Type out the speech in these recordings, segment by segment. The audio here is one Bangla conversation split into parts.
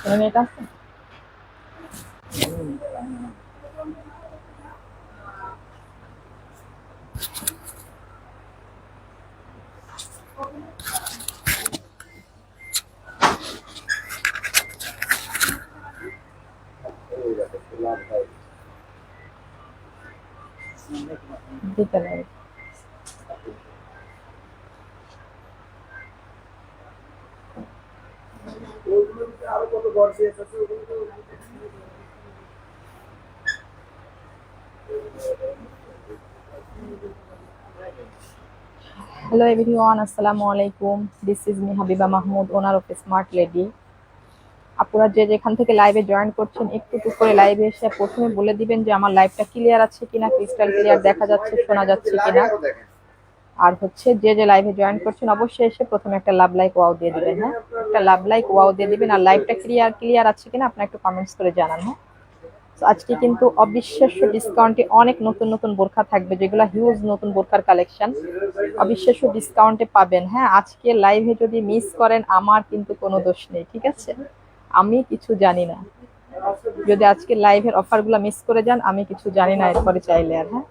এটা আছে। দিতে পারি। হ্যালো এভরিওয়ান, আসসালামু আলাইকুম। This is me Habiba Mahmud, owner of smart lady. আপনারা যে যেখান থেকে লাইভে জয়েন করছেন একটু একটু করে লাইভে এসে প্রথমে বলে দিবেন যে আমার লাইভটা ক্লিয়ার আছে কিনা, ক্রিস্টাল ক্লিয়ার দেখা যাচ্ছে, শোনা যাচ্ছে কিনা। আর হচ্ছে যে যে লাইভে জয়েন করছেন অবশ্যই এসে প্রথমে একটা লাভ লাইক ওয়াও দিয়ে দিবেন। হ্যাঁ, একটা লাভ লাইক ওয়াও দিয়ে দিবেন। আর লাইভটা ক্লিয়ার আছে কিনা আপনারা একটু কমেন্টস করে জানান। হ্যাঁ, তো আজকে কিন্তু অবিশ্বাস্য ডিসকাউন্টে অনেক নতুন নতুন বোরখা থাকবে, যেগুলো হিউজ নতুন বোরখার কালেকশন অবিশ্বাস্য ডিসকাউন্টে পাবেন। হ্যাঁ, আজকে লাইভে যদি মিস করেন আমার কিন্তু কোনো দোষ নেই, ঠিক আছে? আমি কিছু জানি না। যদি আজকে লাইভের অফারগুলো মিস করে যান আমি কিছু জানি না এরপরে চাইলে আর। হ্যাঁ,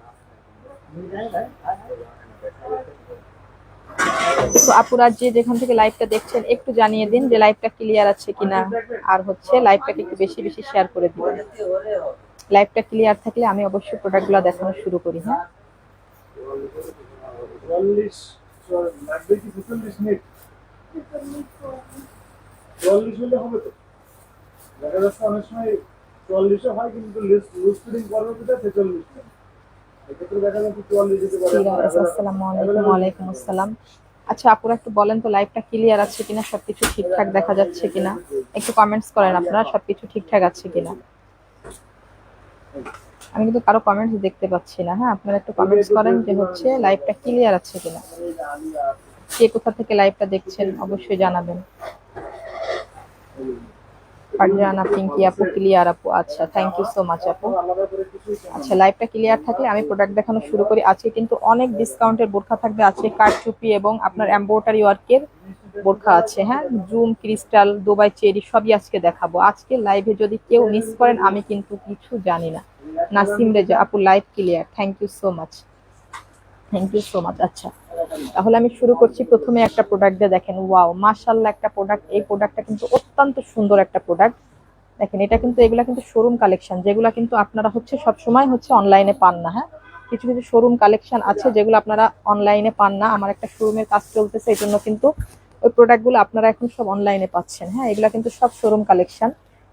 তো আপুরা যে যেখান থেকে লাইভটা দেখছেন একটু জানিয়ে দিন যে লাইভটা ক্লিয়ার আছে কিনা। আর হচ্ছে লাইভটাকে একটু বেশি বেশি শেয়ার করে দিবেন। লাইভটা ক্লিয়ার থাকলে আমি অবশ্যই প্রোডাক্টগুলো দেখানো শুরু করি। হ্যাঁ, আসসালামু আলাইকুম। ওয়ালাইকুম আসসালাম। আচ্ছা আপুরা একটু বলেন তো লাইভটা ক্লিয়ার আছে কিনা, সবকিছু ঠিকঠাক দেখা যাচ্ছে কিনা। একটু কমেন্টস করেন আপনারা সবকিছু ঠিকঠাক আছে কিনা। আমি কিন্তু কারো কমেন্টস দেখতে পাচ্ছি না। হ্যাঁ, আপনারা একটু কমেন্টস করেন যে হচ্ছে লাইভটা ক্লিয়ার আছে কিনা। কে কোথা থেকে লাইভটা দেখছেন অবশ্যই জানাবেন। ফারজানা পিঙ্কি আপু ক্লিয়ার আপু, আচ্ছা থ্যাংক ইউ সো মাচ আপু। আচ্ছা, লাইভটা ক্লিয়ার থাকলে আমি প্রোডাক্ট দেখানো শুরু করি। আজকে কিন্তু অনেক ডিসকাউন্টের বোরখা থাকবে। আজকে কারচুপি এবং আপনার এমব্রয়ডারি ওয়ার্কের বোরখা আছে। হ্যাঁ, জুম, ক্রিস্টাল, দুবাই চেরি সবই আজকে দেখাবো। আজকে লাইভে যদি কেউ মিস করেন আমি কিন্তু কিছু জানি না। নাসিম রেজা আপু live clear, thank you so much, thank you so much. আচ্ছা, তাহলে আমি শুরু করছি। প্রথমে একটা প্রোডাক্ট দিয়ে দেখেন, ওয়াও মাশাআল্লাহ একটা প্রোডাক্ট। এই প্রোডাক্টটা কিন্তু অত্যন্ত সুন্দর একটা প্রোডাক্ট। দেখেন এটা কিন্তু, এগুলা কিন্তু শোরুম কালেকশন, যেগুলো কিন্তু আপনারা হচ্ছে সব সময় হচ্ছে অনলাইনে পান না। হ্যাঁ, কিছু কিছু শোরুম কালেকশন আছে যেগুলো আপনারা অনলাইনে পান না। আমার একটা শোরুমের কাজ চলতেছে, এই জন্য কিন্তু ওই প্রোডাক্টগুলো আপনারা এখন সব অনলাইনে পাচ্ছেন। হ্যাঁ, এগুলা কিন্তু সব শোরুম কালেকশন,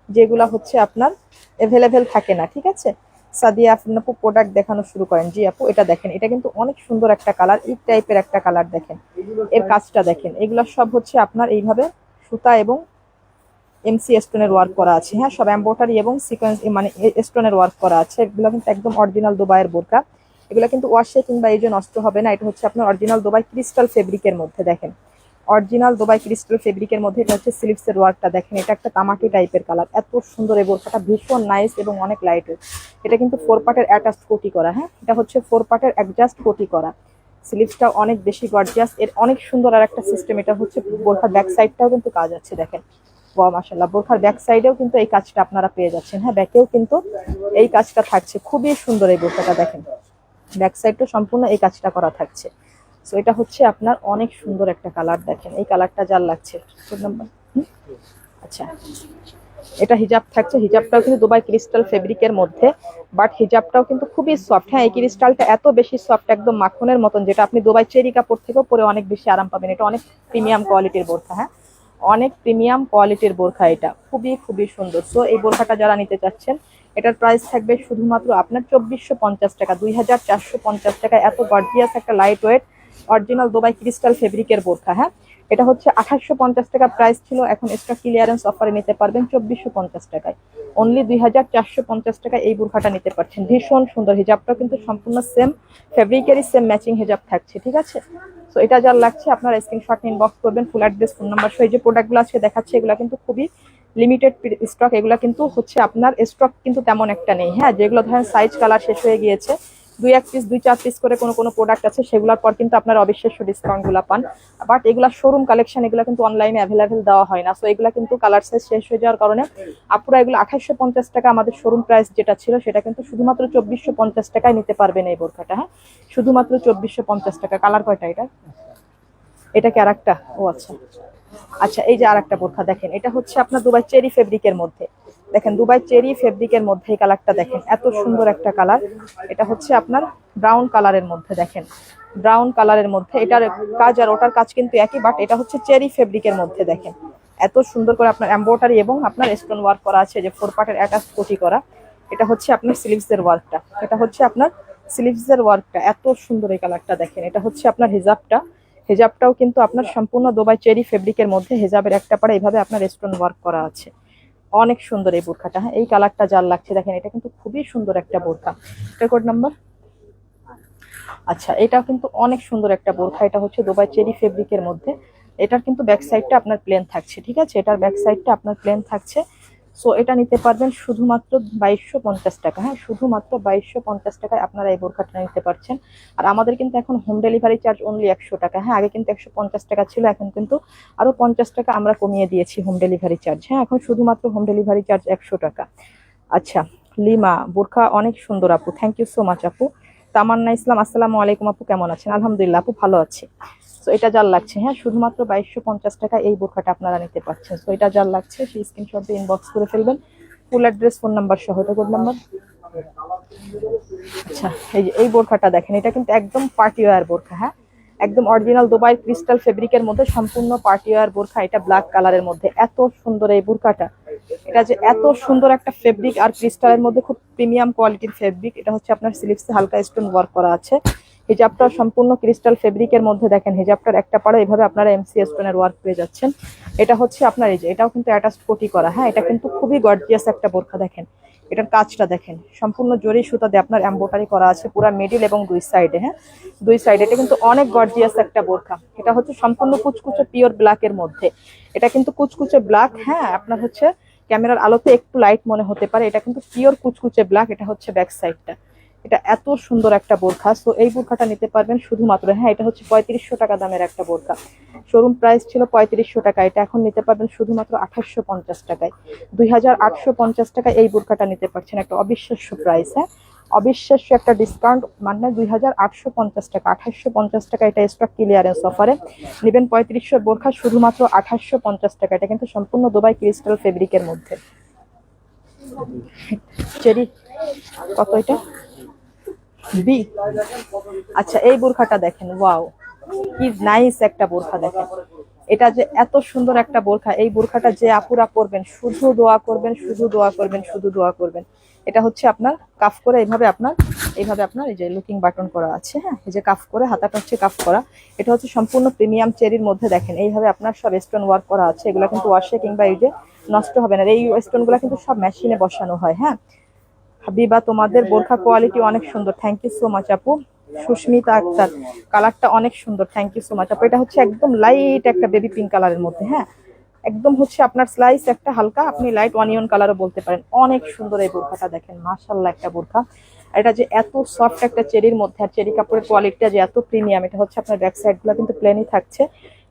যেগুলো হচ্ছে আপনার অ্যাভেলেবেল থাকে না, ঠিক আছে? সাদিয়া আপু প্রোডাক্ট দেখানো শুরু করেন। জি আপু, এটা দেখেন, এটা কিন্তু অনেক সুন্দর একটা কালার, এই টাইপের একটা কালার। দেখেন এর কাজটা দেখেন, এগুলো সব হচ্ছে আপনার এইভাবে সুতা এবং এমসি স্টোনের ওয়ার্ক করা আছে। হ্যাঁ, সব এমব্রয়ডারি এবং সিকোয়েন্স মানে স্টোনের ওয়ার্ক করা আছে। এগুলো কিন্তু একদম অরিজিনাল দুবাইয়ের বোরকা। এগুলো কিন্তু ওয়াশে কিংবা এই যে নষ্ট হবে না। এটা হচ্ছে আপনার অরিজিনাল দুবাই ক্রিস্টাল ফেব্রিকের মধ্যে। দেখেন অরিজিনাল দুবাই ক্রিস্টাল ফেব্রিকের মধ্যে এটা হচ্ছে স্লিভসের ওয়ার্কটা দেখেন। এটা একটা তামাকি টাইপের কালার, এত সুন্দর এই বোরকাটা, ভীষণ নাইস এবং অনেক লাইট ওয়েট। এটা কিন্তু 4 পার্টের অ্যাটাচড কোটি করা। হ্যাঁ, এটা হচ্ছে 4 পার্টের অ্যাডজাস্ট কোটি করা। স্লিভসটা অনেক বেশি গর্জিয়াস, এর অনেক সুন্দর আর একটা সিস্টেম। এটা হচ্ছে বোরকার ব্যাক সাইডটাও কিন্তু কাজ আছে দেখেন। ওয়াও মাশাআল্লাহ, বোরখার ব্যাক সাইডেও কিন্তু এই কাজটা আপনারা পেয়ে যাচ্ছেন। হ্যাঁ, ব্যাকেও কিন্তু এই কাজটা থাকছে, খুবই সুন্দর এই বোরকাটা। দেখেন ব্যাক সাইডটা সম্পূর্ণ এই কাজটা করা থাকছে। সো এটা হচ্ছে আপনার অনেক সুন্দর একটা কালার। দেখেন এই কালারটা যার লাগছে। আচ্ছা, এটা হিজাব থাকছে। হিজাবটাও কিন্তু দুবাই ক্রিস্টাল ফেব্রিকের মধ্যে, বাট হিজাবটাও কিন্তু খুবই সফট। হ্যাঁ, এই ক্রিস্টালটা এত বেশি সফট, একদম মাখনের মতন, যেটা আপনি দুবাই চেরি কাপড় থেকেও পরে অনেক বেশি আরাম পাবেন। এটা অনেক প্রিমিয়াম কোয়ালিটির বোরখা। হ্যাঁ, অনেক প্রিমিয়াম কোয়ালিটির বোরখা, এটা খুবই খুবই সুন্দর। সো এই বোরখাটা যারা নিতে চাচ্ছেন, এটার প্রাইস থাকবে শুধুমাত্র আপনার 2450 টাকা, 2450 টাকা। এত গর্জিয়াস একটা light weight original Dubai crystal ফেব্রিকের বোরখা। হ্যাঁ, এটা হচ্ছে 2850 টাকা প্রাইস ছিল, এখন স্টক ক্লিয়ারেন্স অফারে নিতে পারবেন 2450 টাকায়। অনলি 2450 টাকা এই বোরখাটা নিতে পারছেন। ভীষণ সুন্দর, হিজাবটা কিন্তু সম্পূর্ণ সেম ফেব্রিকেরই সেম ম্যাচিং হিজাব থাকছে, ঠিক আছে? সো এটা যার লাগছে আপনারা স্ক্রিনশট ইনবক্স করবেন, ফুল অ্যাড্রেস, ফোন নাম্বার সহ। এই যে প্রোডাক্টগুলো আজকে দেখাচ্ছে এগুলো কিন্তু খুবই লিমিটেড স্টক। এগুলো কিন্তু হচ্ছে আপনার স্টক কিন্তু তেমন একটা নেই। হ্যাঁ, যেগুলো ধরেন সাইজ কালার শেষ হয়ে গিয়েছে, এক পিস 2-4 পিস করে কোনো প্রোডাক্ট আছে, সেগুলোর পর কিন্তু আপনারা অবিশ্বাস্য ডিসকাউন্টগুলো পান। বাট এগুলা শোরুম কালেকশন, এগুলো কিন্তু অনলাইনে অ্যাভেলেবেল দেওয়া হয় না। সো এগুলা কিন্তু কালার সাইজ শেষ হয়ে যাওয়ার কারণে আপুরা এগুলো 2850 টাকা আমাদের শোরুম প্রাইস যেটা ছিল সেটা কিন্তু শুধুমাত্র 2450 টাকায় নিতে পারবেন এই বোরখাটা। হ্যাঁ, শুধুমাত্র 2450 টাকা। কালার কয়টা এটা কি আরেকটা? ও আচ্ছা আচ্ছা, এই যে আরেকটা বোরখা দেখেন, এটা হচ্ছে আপনার দুবাই চেরি ফেব্রিকের মধ্যে। দেখেন দুবাই চেরি ফেব্রিকের মধ্যে এই কালারটা দেখেন, এত সুন্দর একটা কালার। এটা হচ্ছে আপনার ব্রাউন কালারের মধ্যে, দেখেন ব্রাউন কালারের মধ্যে। এটার কাজ আর ওটার কাজ কিন্তু একই, বাট এটা হচ্ছে চেরি ফেব্রিকের মধ্যে। দেখেন এত সুন্দর করে আপনার এমব্রয়ডারি এবং আপনার স্টোন ওয়ার্ক করা আছে, যে 4 পার্টের অ্যাটাচ কোটি করা। এটা হচ্ছে আপনার স্লিভসের ওয়ার্কটা, এটা হচ্ছে আপনার স্লিভসের ওয়ার্কটা, এত সুন্দর এই কালারটা দেখেন। এটা হচ্ছে আপনার হিজাবটা, হেজাবটাও কিন্তু আপনার সম্পূর্ণ দুবাই চেরি ফেব্রিকের মধ্যে। হেজাবের একটা পাড়ে এইভাবে আপনার স্টোন ওয়ার্ক করা আছে, অনেক সুন্দর এই বোরখাটা। হ্যাঁ, এই কালারটা যার লাগছে দেখেন, এটা কিন্তু খুবই সুন্দর একটা বোরখা। এটা কোড নাম্বার। আচ্ছা, এটাও কিন্তু অনেক সুন্দর একটা বোরখা। এটা হচ্ছে দুবাই চেরি ফেব্রিকের মধ্যে। এটার কিন্তু ব্যাক সাইডটা আপনার প্লেন থাকছে, ঠিক আছে, এটার ব্যাক সাইডটা আপনার প্লেন থাকছে। সো এটা নিতে পারবেন শুধুমাত্র 2250 টাকা। হ্যাঁ, শুধুমাত্র 2250 টাকায় আপনারা এই বোরখাটা নিতে পারছেন। আর আমাদের কিন্তু এখন হোম ডেলিভারি চার্জ অনলি 100 টাকা। হ্যাঁ, আগে কিন্তু 150 টাকা ছিল, এখন কিন্তু আরো 50 টাকা আমরা কমিয়ে দিয়েছি হোম ডেলিভারি চার্জ। হ্যাঁ, এখন শুধুমাত্র হোম ডেলিভারি চার্জ 100 টাকা। আচ্ছা, লিমা বোরখা অনেক সুন্দর আপু, থ্যাংক ইউ সো মাচ আপু। তামান্না ইসলাম, আসসালামু আলাইকুম আপু, কেমন আছেন? আলহামদুলিল্লাহ আপু, ভালো আছি। সো এটা যার লাগছে, হ্যাঁ, শুধুমাত্র 2250 টাকা এই বোরখাটা আপনারা নিতে পারছেন। সো এটা যার লাগছে সেই স্ক্রিনশট দিয়ে ইনবক্স করে ফেলবেন, ফুল অ্যাড্রেস, ফোন নাম্বার সহ। এটা কোড নাম্বার। আচ্ছা, এই যে এই বোরখাটা দেখেন, এটা কিন্তু একদম পার্টি ওয়্যার বোরখা। হ্যাঁ, একদম অরিজিনাল দুবাই ক্রিস্টাল ফেব্রিকের মধ্যে সম্পূর্ণ পার্টি ওয়্যার বোরখা। এটা ব্ল্যাক কালারের মধ্যে, এত সুন্দর এই বোরখাটা। এটা যে এত সুন্দর একটা ফেব্রিক আর ক্রিস্টালের মধ্যে খুব প্রিমিয়াম কোয়ালিটির ফেব্রিক। এটা হচ্ছে আপনার স্লিভসে হালকা স্টোন ওয়ার্ক করা আছে। হিজাবটা সম্পূর্ণ ক্রিস্টাল ফেব্রিকের মধ্যে। দেখেন হিজাবটার একটা পাড়ে এইভাবে আপনারা এমসি স্টোনের ওয়ার্ক পেয়ে যাচ্ছেন। এটা হচ্ছে আপনার এই যে এটাও কিন্তু অ্যাটাচ কোটি করা। হ্যাঁ, এটা কিন্তু খুবই গর্জিয়াস একটা বোরখা। দেখেন এটার কাজটা দেখেন, সম্পূর্ণ জরি সুতা দিয়ে আপনার এমব্রয়ডারি করা আছে পুরো মিডিল এবং দুই সাইডে। হ্যাঁ, দুই সাইডে। এটা কিন্তু অনেক গর্জিয়াস একটা বোরখা। এটা হচ্ছে সম্পূর্ণ কুচকুচে পিওর ব্ল্যাকের মধ্যে। এটা কিন্তু কুচকুচে ব্ল্যাক। হ্যাঁ, আপনার হচ্ছে ক্যামেরার আলোতে একটু লাইট মনে হতে পারে, এটা কিন্তু পিওর কুচকুচে ব্ল্যাক। এটা হচ্ছে ব্যাক সাইডটা। এটা এত সুন্দর একটা বোরখা। সো এই বোরখাটা নিতে পারবেন শুধুমাত্র, হ্যাঁ, এটা হচ্ছে 3500 টাকা দামের একটা বোরখা। শোরুম প্রাইস ছিল 3500 টাকা, এটা এখন নিতে পারবেন শুধুমাত্র 2850 টাকায়। 2850 টাকায় এই বোরখাটা নিতে পারছেন, একটা অবিশ্বাস্য প্রাইস। হ্যাঁ, অবিশ্বাস্য একটা ডিসকাউন্ট, মানে 2850 টাকা। 2850 টাকা এটা স্টক ক্লিয়ারেন্স অফারে নেবেন 3500 বোরখা শুধুমাত্র 2850 টাকা। এটা কিন্তু সম্পূর্ণ দুবাই ক্রিস্টাল ফেব্রিকের মধ্যে। চেরি কত এটা? বি। আচ্ছা, এই বোরখাটা দেখেন, ওয়াও কি নাইস একটা বোরখা। দেখেন এটা যে এত সুন্দর একটা বোরখা, এই বোরখাটা যে আপুরা পরবেন শুধু দোয়া করবেন, শুধু দোয়া করবেন, শুধু দোয়া করবেন। এটা হচ্ছে আপনার কাফ করে এইভাবে আপনার এই যে লুকিং বাটন করা আছে। হ্যাঁ, এই যে কাফ করে, হাতাটা হচ্ছে কাফ করা। এটা হচ্ছে সম্পূর্ণ প্রিমিয়াম চেরির মধ্যে। দেখেন এইভাবে আপনার সব স্টোন ওয়ার্ক করা আছে। এগুলো কিন্তু ওয়াশে কিংবা এই যে নষ্ট হবে না। এই স্টোনগুলো কিন্তু সব মেশিনে বসানো হয়। হ্যাঁ, হাবিবা, তোমাদের বোরখা কোয়ালিটি অনেক সুন্দর, থ্যাংক ইউ সো মাচ আপু। সুস্মিতা আক্তার, কালারটা অনেক সুন্দর, থ্যাংক ইউ সো মাচ আপু। এটা হচ্ছে একদম লাইট একটা বেবি পিঙ্ক কালারের মধ্যে। হ্যাঁ, একদম হচ্ছে আপনার স্লাইস একটা হালকা, আপনি লাইট অনিয়ন কালারও বলতে পারেন। অনেক সুন্দর এই বোরখাটা দেখেন, মাশাআল্লাহ একটা বোরখা। এটা যে এত সফট একটা চেরির মধ্যে, আর চেরি কাপড়ের কোয়ালিটিটা যে এত প্রিমিয়াম। এটা হচ্ছে আপনার ব্যাক সাইড গুলো কিন্তু প্লেনই থাকছে।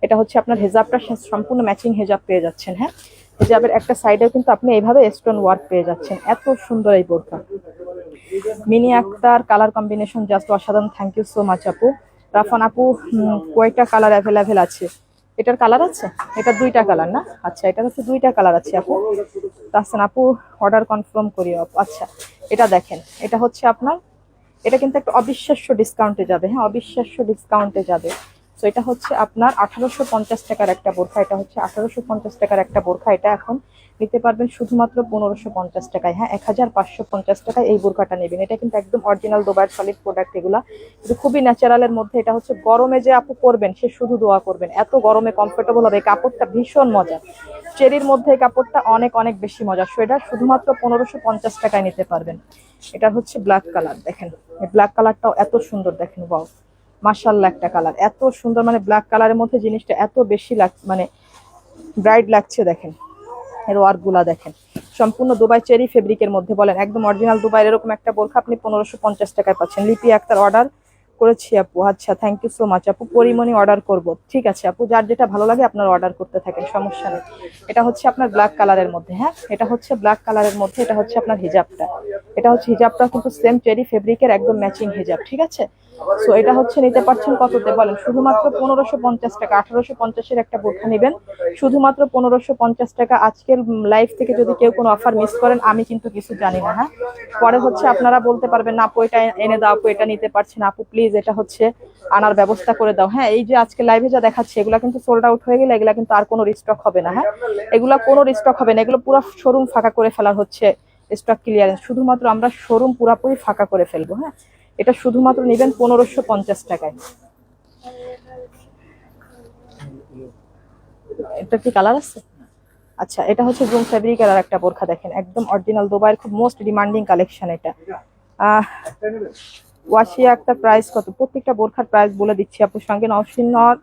এটা হচ্ছে আপনার হেজাবটা সম্পূর্ণ ম্যাচিং হেজাব পেয়ে যাচ্ছেন। হ্যাঁ, হিজাবের একটা সাইডে কিন্তু আপনি এইভাবে স্টোন ওয়ার্ক পেয়ে যাচ্ছেন। এত সুন্দর এই বোরখা। Mini Akter, colour combination just অসাধারণ, থ্যাংক ইউ সো মাচ আপু। রাফান আপু, কয়টা কালার অ্যাভেলেবেল আছে? এটার কালার আছে, এটা 2টা কালার না? আচ্ছা, এটা হচ্ছে 2টা কালার আছে আপু। তাহসান আপু, অর্ডার কনফার্ম করি আপু। আচ্ছা, এটা দেখেন, এটা হচ্ছে আপনার, এটা কিন্তু একটা অবিশ্বাস্য ডিসকাউন্টে যাবে। হ্যাঁ, অবিশ্বাস্য ডিসকাউন্টে যাবে। তো এটা হচ্ছে আপনার 1850 টাকার একটা বোরখা। এটা হচ্ছে 1850 টাকার একটা বোরখা। এটা এখন নিতে পারবেন শুধুমাত্র 1550 টাকায়। হ্যাঁ, 1550 টাকায় এই বোরখাটা নেবেন। এটা কিন্তু একদম অরিজিনাল দুবাইয়ের সলিড প্রোডাক্ট। এগুলা কিন্তু খুবই ন্যাচারালের মধ্যে। এটা হচ্ছে গরমে যে আপু পরবেন সে শুধু দোয়া করবেন, এত গরমে কমফোর্টেবল হবে। কাপড়টা ভীষণ মজা, চেরির মধ্যে এই কাপড়টা অনেক অনেক বেশি মজা। সো এটা শুধুমাত্র 1550 টাকায় নিতে পারবেন। এটা হচ্ছে ব্ল্যাক কালার। দেখেন এই ব্ল্যাক কালারটাও এত সুন্দর, দেখেন ওয়াও মাশাআল্লাহ একটা কালার, এত সুন্দর। মানে ব্ল্যাক কালারের মধ্যে জিনিসটা এত বেশি মানে ব্রাইট লাগছে। দেখেন এর ওয়ার্ক গুলা দেখেন, সম্পূর্ণ দুবাই চেরি ফেব্রিকের মধ্যে, বলেন একদম অরিজিনাল দুবাই এরকম একটা বোরখা আপনি 1550 টাকায় পাচ্ছেন। লিপি আক্তার অর্ডার করেছি আপু, আচ্ছা থ্যাংক ইউ সো মাচ আপু। পরিমণি অর্ডার করব, ঠিক আছে আপু, যার যেটা ভালো লাগে আপনার অর্ডার করতে থাকেন, সমস্যা নেই। এটা হচ্ছে আপনার ব্ল্যাক কালারের মধ্যে, হ্যাঁ এটা হচ্ছে ব্ল্যাক কালারের মধ্যে, এটা হচ্ছে আপনার হিজাবটা, এটা হচ্ছে হিজাবটা কিন্তু সেম চেরি ফেব্রিকের একদম ম্যাচিং হিজাব, ঠিক আছে। সো এটা হচ্ছে নিতে পারছেন কততে বলেন, শুধুমাত্র 1550 টাকা। 1850-এর একটা বোরখা নেবেন শুধুমাত্র 1550 টাকা। আজকের লাইভ থেকে যদি কেউ কোনো অফার মিস করেন আমি কিন্তু কিছু জানি না, হ্যাঁ পরে হচ্ছে আপনারা বলতে পারবেন না আপু এটা এনে দাও, আপু এটা নিতে পারছি না, আপু প্লিজ এটা হচ্ছে আনার ব্যবস্থা করে দাও। হ্যাঁ এই যে আজকে লাইভে যা দেখাচ্ছে এগুলা কিন্তু সোল্ড আউট হয়ে গেলে এগুলা কিন্তু আর কোনো রিস্টক হবে না, হ্যাঁ এগুলা কোনো রিস্টক হবে না, এগুলো পুরো শোরুম ফাঁকা করে ফেলার হচ্ছে স্টক ক্লিয়ারেন্স, শুধুমাত্র আমরা শোরুম পুরাপুরি ফাঁকা করে ফেলবো। হ্যাঁ এটা শুধুমাত্র নেবেন 1550 টাকায়। এটা কি কালার আছে? আচ্ছা এটা হচ্ছে জুম ফেব্রিকের আর একটা বোরখা দেখেন, একদম অরিজিনাল দুবাইয়ের খুব মোস্ট ডিমান্ডিং কালেকশন এটা। ওয়াশিয়া একটা প্রাইস কত? প্রত্যেকটা বোরখার প্রাইস বলে দিচ্ছি আপু, সঙ্গে নওশিন নর,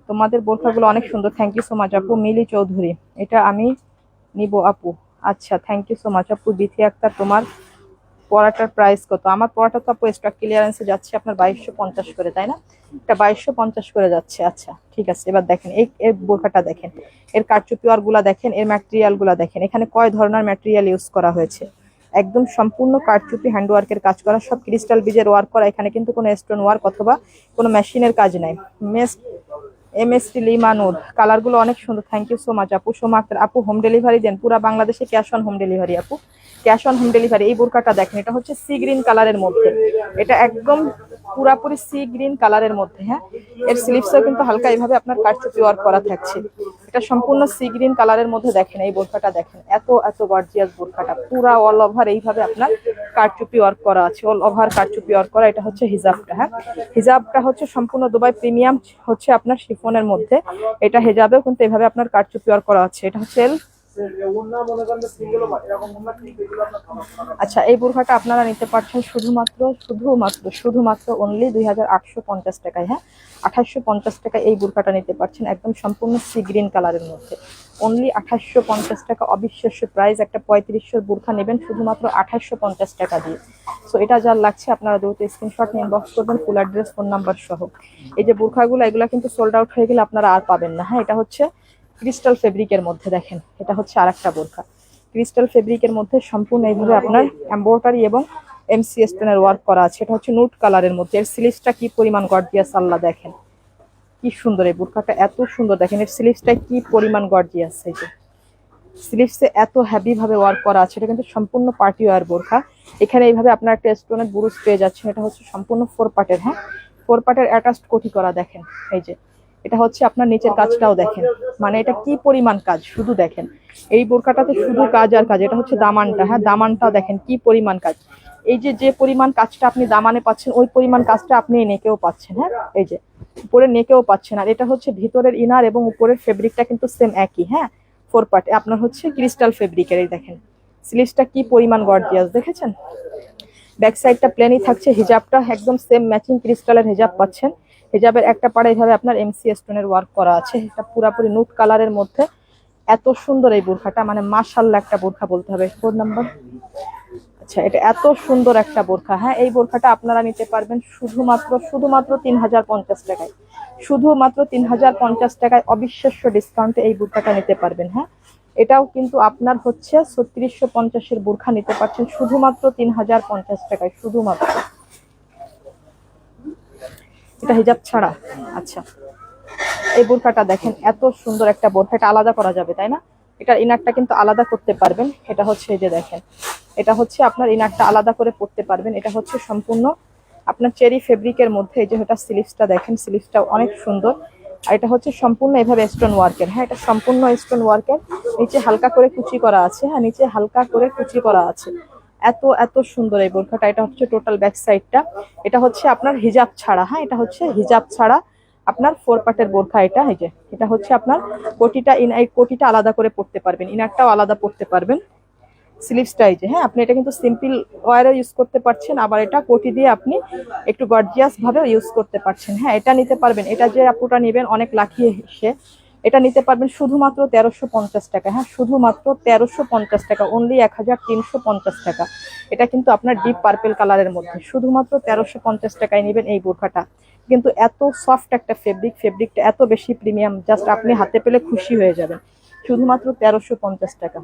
তোমাদের বোরখাগুলো অনেক সুন্দর, থ্যাংক ইউ সো মাচ আপু। মিলি চৌধুরী, এটা আমি নিব আপু, আচ্ছা থ্যাংক ইউ সো মাচ আপু। বিথি আক্তার, তোমার পরাটার প্রাইস কত? আমার পরাটা তো আপু স্টক ক্লিয়ারেন্সে যাচ্ছে আপনার 2250 করে, তাই না? এটা 2250 করে যাচ্ছে, আচ্ছা ঠিক আছে। এবার দেখেন এই বোরখাটা দেখেন, এর কারচুপিওয়ার গুলা দেখেন, এর ম্যাটেরিয়াল গুলা দেখেন, এখানে কয় ধরনের ম্যাটেরিয়াল ইউজ করা হয়েছে, একদম সম্পূর্ণ কারচুপি হ্যান্ডওয়ার্কের কাজ করা, সব ক্রিস্টাল বিজের ওয়ার্ক করা, এখানে কিন্তু কোনো স্টোন ওয়ার্ক অথবা কোনো মেশিনের কাজ নাই। এমএসটি লিমানুর, কালার গুলো অনেক সুন্দর, থ্যাংক ইউ সো মাচ আপু। সোমা আক্তার আপু হোম ডেলিভারি দেন? পুরা বাংলাদেশে ক্যাশ অন হোম ডেলিভারি আপু, ক্যাশ অন হোম ডেলিভারি। এই বোরকাটা দেখেন, এটা হচ্ছে সি গ্রিন কালারের মধ্যে, এটা একদম পুরাপুরি সি গ্রিন কালারের মধ্যে, হ্যাঁ এর স্লিভসও কিন্তু হালকা এইভাবে আপনার কারচুপি ওয়ার্ক করা থাকছে, এটা সম্পূর্ণ সি গ্রিন কালারের মধ্যে। দেখেন এই বোরকাটা দেখেন, এত এত গর্জিয়াস বোরকাটা, পুরা অল ওভার এইভাবে আপনার কারচুপি ওয়ার্ক করা আছে, অল ওভার কারচুপি ওয়ার্ক করা। এটা হচ্ছে হিজাবটা, হ্যাঁ হিজাবটা হচ্ছে সম্পূর্ণ দুবাই প্রিমিয়াম হচ্ছে আপনার শিফনের মধ্যে, এটা হিজাবেও কিন্তু এইভাবে আপনার কারচুপি ওয়ার্ক করা আছে। এটা হচ্ছে আচ্ছা এই বোরখাটা আপনারা নিতে পারছেন শুধুমাত্র অনলি 2850 টাকায়, হ্যাঁ 2850 টাকায় এই বোরখাটা নিতে পারছেন, একদম সম্পূর্ণ সি গ্রিন কালারের মধ্যে, অনলি 2850 টাকা। অবিশ্বাস্য প্রাইস, একটা 3500 বোরখা নেবেন শুধুমাত্র 2850 টাকা দিয়ে। সো এটা যার লাগছে আপনারা দ্রুত স্ক্রিনশট নিয়ে ইনবক্স করবেন ফুল অ্যাড্রেস ফোন নাম্বার সহ। এই যে বোরখাগুলো এগুলো কিন্তু সোল্ড আউট হয়ে গেলে আপনারা আর পাবেন না, হ্যাঁ এটা হচ্ছে ক্রিস্টাল ফেব্রিকের মধ্যে, দেখেন এটা হচ্ছে আরেকটা বোরখা ক্রিস্টাল ফেব্রিকের মধ্যে, সম্পূর্ণ এইভাবে আপনার এমব্রয়ডারি এবং এমসি স্টোনের ওয়ার্ক করা আছে, এটা হচ্ছে নুট কালারের মধ্যে। এর স্লিভসটা কি পরিমাণ গর্জিয়াস, আল্লাহ দেখেন কি সুন্দর, এই বোরখাটা এত সুন্দর, দেখেন এর স্লিভসটা কি পরিমাণ গর্জিয়াস, এই যে স্লিভসে এত হেভি ভাবে ওয়ার্ক করা আছে, এটা কিন্তু সম্পূর্ণ পার্টি ওয়ার বোরখা। এখানে এইভাবে আপনার একটা স্টোনের বুরুজ পেয়ে যাচ্ছেন, এটা হচ্ছে সম্পূর্ণ 4 পার্টের, হ্যাঁ 4 পার্টের অ্যাটাচড কোটি করা, দেখেন এই যে এটা হচ্ছে আপনার নিচের কাজটাও দেখেন, মানে এটা কি পরিমাণ কাজ শুধু দেখেন, এই বোরকাটাতে শুধু কাজ আর কাজ। এটা হচ্ছে দামানটা, হ্যাঁ দামানটাও দেখেন কি পরিমাণ কাজ, এই যে যে পরিমাণ কাজটা আপনি দামানে পাচ্ছেন ওই পরিমাণ কাজটা আপনি নেকেও পাচ্ছেন, হ্যাঁ এই যে উপরে নেকেও পাচ্ছেন। আর এটা হচ্ছে ভিতরের ইনার এবং উপরের ফেব্রিকটা কিন্তু সেম একই, হ্যাঁ 4 পার্টে আপনার হচ্ছে ক্রিস্টাল ফেব্রিকের। এই দেখেন স্লিভসটা কি পরিমাণ গর্জিয়াস, দেখেছেন? ব্যাক সাইডটা প্লেনই থাকছে, হিজাবটা একদম সেম ম্যাচিং ক্রিস্টালের হিজাব পাচ্ছেন, হিজাবের একটা পাড়ে এইভাবে আপনার এমসি স্টোনের ওয়ার্ক করা আছে, এটা পুরোপুরি নুট কালারের মধ্যে, এত সুন্দর এই বোরখাটা, মানে মাশাআল্লাহ একটা বোরখা বলতে হবে। কোড নাম্বার, আচ্ছা এটা এত সুন্দর একটা বোরখা, হ্যাঁ এই বোরখাটা আপনারা নিতে পারবেন শুধুমাত্র 3050 টাকায়, শুধুমাত্র 3050 টাকায় অবিশ্বাস্য ডিসকাউন্টে এই বোরখাটা নিতে পারবেন, হ্যাঁ এটাও কিন্তু আপনার হচ্ছে 3650-এর বোরখা নিতে পারছেন শুধুমাত্র 3050 টাকায়, শুধুমাত্র। এটা হিজাব ছাড়া, আচ্ছা এই বোরখাটা দেখেন এত সুন্দর একটা বোরখা, এটা আলাদা করা যাবে তাই না, এটার ইনারটা কিন্তু আলাদা করতে পারবেন, এটা হচ্ছে এই যে দেখেন এটা হচ্ছে আপনার ইনারটা আলাদা করে পরতে পারবেন, এটা হচ্ছে সম্পূর্ণ আপনার চেরি ফেব্রিকের মধ্যে। এই যে এটা স্লিভসটা দেখেন, স্লিভসটা অনেক সুন্দর, আর এটা হচ্ছে সম্পূর্ণ এভাবে স্টোন ওয়ার্কের, হ্যাঁ এটা সম্পূর্ণ স্টোন ওয়ার্কের, নিচে হালকা করে কুচি করা আছে, হ্যাঁ নিচে হালকা করে কুচি করা আছে, এত এত সুন্দর এই বোরখাটা। এটা হচ্ছে টোটাল ব্যাক সাইডটা, এটা হচ্ছে আপনার হিজাব ছাড়া, হ্যাঁ এটা হচ্ছে হিজাব ছাড়া আপনার 4 পার্টের বোরখা। এটা এই যে এটা হচ্ছে আপনার কোটিটা, এই কোটিটা আলাদা করে পরতে পারবেন, ইনারটাও আলাদা পরতে পারবেন, স্লিভসটা এই যে, হ্যাঁ আপনি এটা কিন্তু সিম্পল ওয়্যারও ইউজ করতে পারছেন, আবার এটা কোটি দিয়ে আপনি একটু গর্জিয়াস ভাবেও ইউজ করতে পারছেন, হ্যাঁ এটা নিতে পারবেন। এটা যে আপুটা নেবেন অনেক লাকি সে, এটা নিতে পারবেন শুধুমাত্র 1350 টাকা। হ্যাঁ, শুধুমাত্র 1350 টাকা, অনলি 1350 টাকা। এটা কিন্তু আপনার ডিপ পার্পেল কালারের মধ্যে শুধুমাত্র 1350 টাকায় নেবেন এই বোরখাটা। কিন্তু এত সফট একটা ফেব্রিকটা এত বেশি প্রিমিয়াম, জাস্ট আপনি হাতে পেলে খুশি হয়ে যাবেন। শুধুমাত্র 1350 টাকা।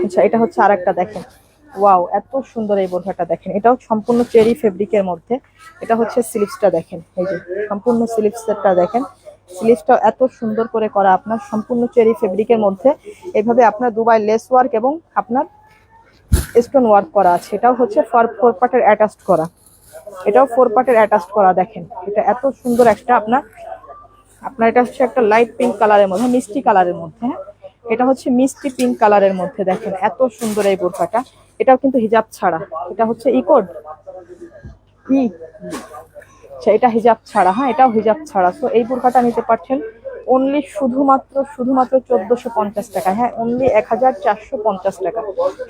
আচ্ছা, এটা হচ্ছে আর একটা দেখেন, ওয়াও এত সুন্দর এই বোরখাটা দেখেন, এটাও সম্পূর্ণ চেরি ফেব্রিকের মধ্যে। এটা হচ্ছে স্লিভসটা দেখেন, এই যে সম্পূর্ণ স্লিভসটা দেখেন, স্লিভসটা এত সুন্দর করে করা আপনার সম্পূর্ণ চেরি ফেব্রিকের মধ্যে। এভাবে আপনার দুবাই লেস ওয়ার্ক এবং আপনার স্টোন ওয়ার্ক করা আছে। এটাও হচ্ছে ফোর পার্টের অ্যাটাচড করা, এটাও 4 পার্টের অ্যাটাচড করা দেখেন। এটা এত সুন্দর একটা আপনার এটা হচ্ছে একটা লাইট পিঙ্ক কালারের মধ্যে, মিষ্টি কালারের মধ্যে। হ্যাঁ, এটা হচ্ছে মিষ্টি পিঙ্ক কালারের মধ্যে দেখেন, এত সুন্দর এই বোরখাটা। এটাও কিন্তু হিজাব ছাড়া, এটা হচ্ছে ইকোড ই, আচ্ছা এটা হিজাব ছাড়া। হ্যাঁ, এটাও হিজাব ছাড়া। তো এই বোরখাটা নিতে পারছেন অনলি শুধুমাত্র 1450 টাকা। হ্যাঁ, অনলি 1450 টাকা,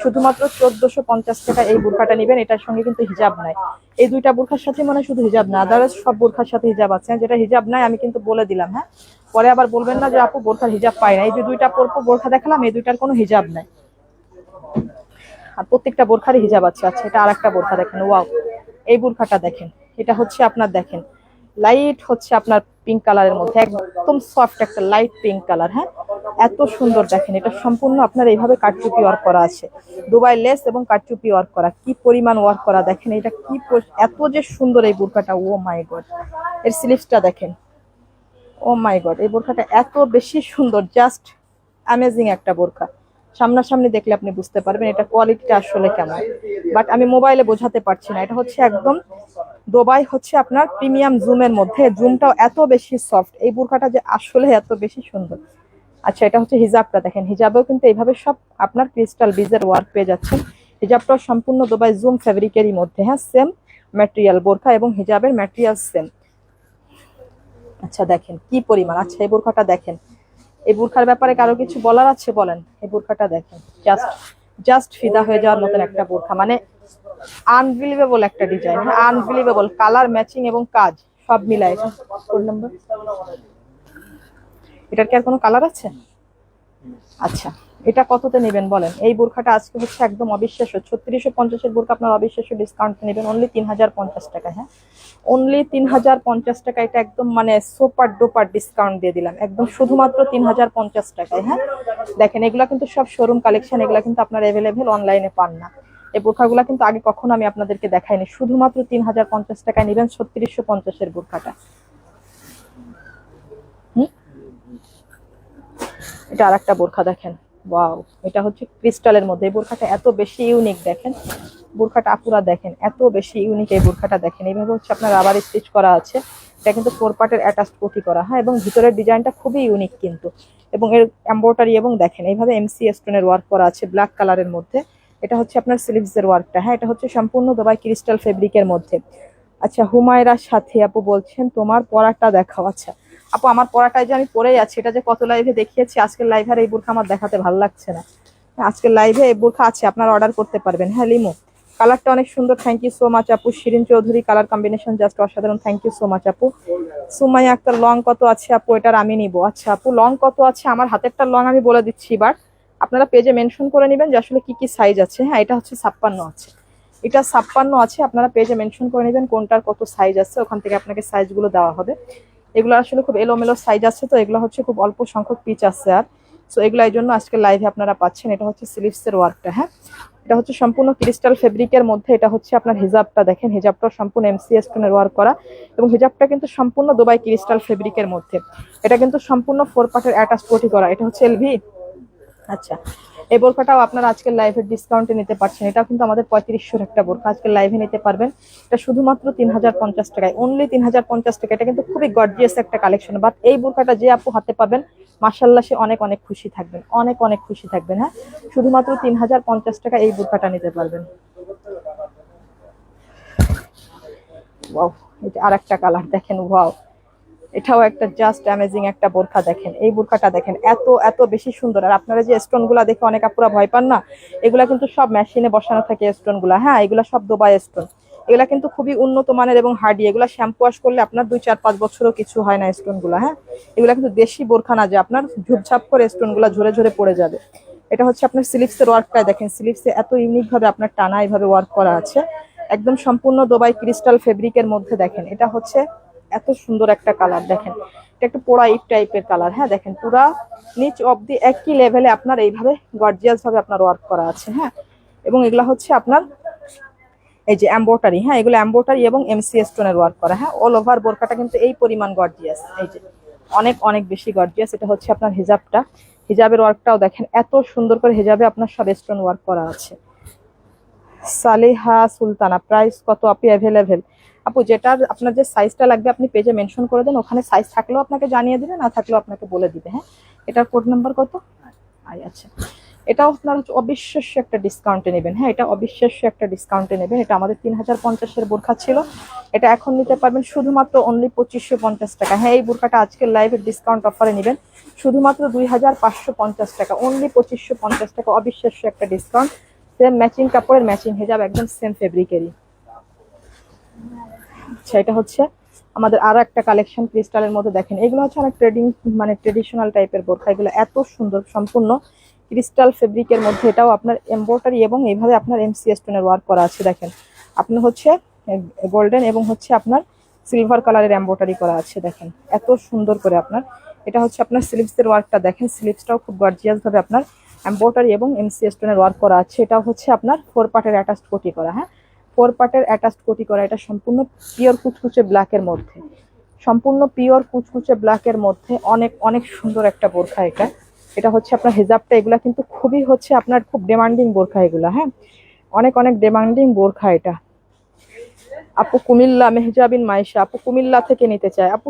শুধুমাত্র 1450 টাকা এই বোরখাটা নেবেন। এটার সঙ্গে কিন্তু হিজাব নাই। এই দুইটা বোরখার সাথে মানে শুধু হিজাব না, আদারওয়াইজ সব বোরখার সাথে হিজাব আছে। যেটা হিজাব নাই আমি কিন্তু বলে দিলাম। হ্যাঁ, পরে আবার বলবেন না যে আপু বোরখার হিজাব পাই না। এই যে দুইটা বোরখা দেখালাম, এই দুইটার কোনো হিজাব নাই, আর প্রত্যেকটা বোরখারই হিজাব আছে। আচ্ছা, এটা আর একটা বোরখা দেখেন, ওয়াও এই বোরখাটা দেখেন। এটা হচ্ছে আপনার দেখেন লাইট হচ্ছে আপনার পিঙ্ক কালারের মধ্যে, একদম সফট একটা লাইট পিঙ্ক কালার। হ্যাঁ, এত সুন্দর দেখেন, এটা সম্পূর্ণ আপনার এইভাবে কাটচুপি ওয়ার্ক করা আছে, দুবাই লেস এবং কাটচুপি ওয়ার্ক করা। কি পরিমাণ ওয়ার্ক করা দেখেন, এটা কি এত যে সুন্দর এই বোরখাটা, ও মাই গড। এর স্লিভসটা দেখেন, ও মাই গড, এই বোরখাটা এত বেশি সুন্দর, জাস্ট অ্যামেজিং একটা বোরখা। সামনাসামনি দেখলে আপনি বুঝতে পারবেন এটা কোয়ালিটিটা আসলে কেমন, বাট আমি মোবাইলে বোঝাতে পারছি না। এটা হচ্ছে একদম দুবাই হচ্ছে আপনার প্রিমিয়াম জুমের মধ্যে, জুমটাও এত বেশি সফট, এই বোরখাটা যে আসলে এত বেশি সুন্দর। আচ্ছা, এটা হচ্ছে হিজাবটা দেখেন, হিজাবেও কিন্তু এইভাবে সব আপনার ক্রিস্টাল বিজের ওয়ার্ক পেয়ে যাচ্ছেন। হিজাবটাও সম্পূর্ণ দুবাই জুম ফেব্রিকেরই মধ্যে। হ্যাঁ, সেম ম্যাটেরিয়াল, বোরখা এবং হিজাবের ম্যাটেরিয়াল সেম। আচ্ছা দেখেন কি পরিমাণ। আচ্ছা, এই বোরখাটা দেখেন, এই বোরখার ব্যাপারে কারো কিছু বলার আছে বলেন? এই বোরখাটা দেখেন, জাস্ট জাস্ট ফিদা হয়ে যাওয়ার মতন একটা বোরখা, মানে আনবিলিভেবল একটা ডিজাইন। হ্যাঁ, আনবিলিভেবল কালার ম্যাচিং এবং কাজ সব মিলায়। এটা কোড নাম্বার, এটার কি আর কোনো কালার আছে? আচ্ছা, এটা কততে নেবেন বলেন? এই বোরখাটা আজকে হচ্ছে একদম অবিশ্বাস্য 3650 বোরখা আপনার অবিশ্বাস্য ডিসকাউন্ট নেবেন অনলি 3050 টাকা। হ্যাঁ, অনলি 3050 টাকা। এটা একদম মানে সুপার ডুপার ডিসকাউন্ট দিয়ে দিলাম একদম, শুধুমাত্র 3050 টাকায়। হ্যাঁ, দেখেন এগুলা কিন্তু সব শোরুম কালেকশন, এগুলা কিন্তু আপনার অ্যাভেলেবেল, অনলাইনে পান না। এই বোরখাগুলা কিন্তু আগে কখনো আমি আপনাদেরকে দেখাইনি। শুধুমাত্র 3050 টাকায় নেবেন 3650 বোরখাটা। এটা আর একটা বোরখা দেখেন, ওয়াও এটা হচ্ছে ক্রিস্টালের মধ্যে। এই বোরখাটা এত বেশি ইউনিক দেখেন, বোরখাটা আপুরা দেখেন এত বেশি ইউনিক। এই বোরখাটা দেখেন, এইভাবে হচ্ছে আপনার রাবার স্টিচ করা আছে। এটা কিন্তু 4 পার্টের অ্যাটাচড কোটি করা। হ্যাঁ, এবং ভিতরের ডিজাইনটা খুবই ইউনিক কিন্তু, এবং এর এমব্রয়ডারি এবং দেখেন এইভাবে এমসি স্টোনের ওয়ার্ক করা আছে ব্ল্যাক কালারের মধ্যে। এটা হচ্ছে আপনার স্লিভসের ওয়ার্কটা। হ্যাঁ, এটা হচ্ছে সম্পূর্ণ দুবাই ক্রিস্টাল ফেব্রিকের মধ্যে। আচ্ছা, হুমায়রার সাথে আপু বলছেন তোমার পরাটা দেখাও। আচ্ছা আপু, আমার পরাটায় যে আমি পরেই আছি, এটা যে কত লাইভে দেখিয়েছি, আজকের লাইভে আর এই বোরখা আমার দেখাতে ভালো লাগছে না। আজকের লাইভে এই বোরখা আছে, আপনারা অর্ডার করতে পারবেন। হ্যাঁ লিমো, কালারটা অনেক সুন্দর, থ্যাংক ইউ সো মাচ আপু। Shirin Chowdhury, colour combination just অসাধারণ, থ্যাংক ইউ সো মাচ আপু। সুমাইয়া আক্তার, লং কত আছে আপু? এটার আমি নিব। আচ্ছা আপু, লং কত আছে? আমার হাতেরটা লং আমি বলে দিচ্ছি, বাট আপনারা পেজে মেনশন করে নেবেন যে আসলে কি কি সাইজ আছে। হ্যাঁ, এটা হচ্ছে 56 আছে, এটা 56 আছে। আপনারা পেজে মেনশন করে নেবেন কোনটার কত সাইজ আছে, ওখান থেকে আপনাকে সাইজগুলো দেওয়া হবে। এগুলো আসলে খুব এলোমেলো সাইজ আছে, তো এগুলো হচ্ছে খুব অল্প সংখ্যক পিচ আছে। আর সো এগুলো এই জন্য আজকে লাইভে আপনারা পাচ্ছেন। এটা হচ্ছে স্লিভসের ওয়ার্কটা। হ্যাঁ, এটা হচ্ছে সম্পূর্ণ ক্রিস্টাল ফেব্রিকের মধ্যে। এটা হচ্ছে আপনার হিজাবটা দেখেন, হিজাবটা সম্পূর্ণ এমসি স্টোনের ওয়ার্ক করা, এবং হিজাবটা কিন্তু সম্পূর্ণ দুবাই ক্রিস্টাল ফেব্রিকের মধ্যে। এটা কিন্তু সম্পূর্ণ 4 পার্টের অ্যাটাচ কোটি করা। এটা হচ্ছে এলভি। আচ্ছা, এই বোরখাটাও আপনারা আজকের লাইভের ডিসকাউন্টে নিতে পারছেন। এটাও কিন্তু আমাদের 3500 একটা বোরখা, আজকের লাইভে নিতে পারবেন। এটা শুধুমাত্র 3050 টাকায়, অনলি 3050 টাকা। এটা কিন্তু খুবই গর্জিয়াস একটা কালেকশন, বাট এই বোরখাটা যে আপু হাতে পাবেন মাশাআল্লাহ সে অনেক অনেক খুশি থাকবেন, অনেক অনেক খুশি থাকবেন। হ্যাঁ, শুধুমাত্র 3050 টাকা এই বোরখাটা নিতে পারবেন। ওয়াও, এটা আর একটা কালার দেখেন, ওয়াও এটাও একটা জাস্ট অ্যামেজিং একটা বোরখা দেখেন। এই বোরখাটা দেখেন এত এত বেশি সুন্দর। আর আপনারা যে স্টোন গুলা দেখে অনেক আপুরা ভয় পান না, এগুলা কিন্তু সব মেশিনে বসানো থাকে স্টোন গুলা। হ্যাঁ, এগুলা সব দুবাই স্টোন, এগুলা কিন্তু খুবই উন্নত মানের এবং হার্ডি। এগুলা শ্যাম্পু ওয়াশ করলে আপনার 2-4-5 বছরও কিছু হয় না স্টোন গুলা। হ্যাঁ, এগুলা কিন্তু দেশি বোরখা না যে আপনার ঝুপঝাপ করে স্টোন গুলা ঝরে ঝরে পড়ে যাবে। এটা হচ্ছে আপনার স্লিভস এর ওয়ার্কটা দেখেন, স্লিভসে এত ইউনিক ভাবে আপনার টানা এইভাবে ওয়ার্ক করা আছে, একদম সম্পূর্ণ দুবাই ক্রিস্টাল ফেব্রিকের মধ্যে। দেখেন এটা হচ্ছে এত সুন্দর একটা কালার, দেখেন এটা একটু পোড়া ইট টাইপের কালার। হ্যাঁ, দেখেন পুরা নিচ অব্দি একই লেভেলে আপনার এইভাবে গর্জিয়াস ভাবে আপনার ওয়ার্ক করা আছে। হ্যাঁ, এবং এগুলা হচ্ছে আপনার এই যে এমব্রয়ডারি। হ্যাঁ, এগুলো এমব্রয়ডারি এবং এমসি স্টোনের ওয়ার্ক করা। হ্যাঁ, অল ওভার বোরকাটা কিন্তু এই পরিমাণ গর্জিয়াস, এই যে অনেক অনেক বেশি গর্জিয়াস। এটা হচ্ছে আপনার হিজাবটা, হিজাবের ওয়ার্কটাও দেখেন এত সুন্দর করে হিজাবে আপনার সব স্টোন ওয়ার্ক করা আছে। সালেহা সুলতানা, প্রাইস কত আপু অ্যাভেলেবেল? আপু যেটার আপনার যে সাইজটা লাগবে আপনি পেজে মেনশন করে দেন, ওখানে সাইজ থাকলেও আপনাকে জানিয়ে দিবে, না থাকলেও আপনাকে বলে দিবে। হ্যাঁ, এটার কোড নাম্বার কত? আচ্ছা, এটাও আপনার হচ্ছে অবিশ্বাস্য একটা ডিসকাউন্টে নেবেন। হ্যাঁ, এটা অবিশ্বাস্য একটা ডিসকাউন্টে নেবেন। এটা আমাদের 3050-এর বোরখা ছিল, এটা এখন নিতে পারবেন শুধুমাত্র অনলি 2550 টাকা। হ্যাঁ, এই বোরখাটা আজকের লাইভের ডিসকাউন্ট অফারে নেবেন শুধুমাত্র 2550 টাকা, অনলি 2550 টাকা। অবিশ্বাস্য একটা ডিসকাউন্ট। সেম ম্যাচিং কাপড়ের ম্যাচিং হিজাব, একদম সেম ফেব্রিকেরই। আচ্ছা, এটা হচ্ছে আমাদের আরো একটা কালেকশন ক্রিস্টালের মধ্যে। দেখেন এগুলো হচ্ছে অনেক ট্রেডিশনাল টাইপের বোরখা। এগুলো এত সুন্দর, সম্পূর্ণ ক্রিস্টাল ফেব্রিকের মধ্যে। এটাও আপনার এমব্রয়ডারি এবং এইভাবে আপনার এমসি স্টোনের ওয়ার্ক করা আছে। দেখেন আপনার হচ্ছে গোল্ডেন এবং হচ্ছে আপনার সিলভার কালারের এমব্রয়ডারি করা আছে। দেখেন এত সুন্দর করে আপনার, এটা হচ্ছে আপনার স্লিভসের ওয়ার্কটা দেখেন, স্লিভসটাও খুব গর্জিয়াস ভাবে আপনার এমব্রয়ডারি এবং এমসি স্টোনের ওয়ার্ক করা আছে। এটাও হচ্ছে আপনার 4 পার্টের অ্যাটাচড কোটি করা। হ্যাঁ, 4 পার্টের অ্যাটাচড কোটি করা। এটা সম্পূর্ণ পিওর কুচকুচে ব্ল্যাকের মধ্যে, সম্পূর্ণ পিওর কুচকুচে ব্ল্যাকের মধ্যে। অনেক অনেক সুন্দর একটা বোরখা এটা। এটা হচ্ছে আপনার হিজাবটা, এগুলা কিন্তু খুবই হচ্ছে আপনার খুব ডিমান্ডিং বোরখা এগুলা। হ্যাঁ, অনেক অনেক ডিমান্ডিং বোরখা এটা। আপু কুমিল্লা, মেহজাবিন মাইশা আপু কুমিল্লা থেকে নিতে চায়। আপু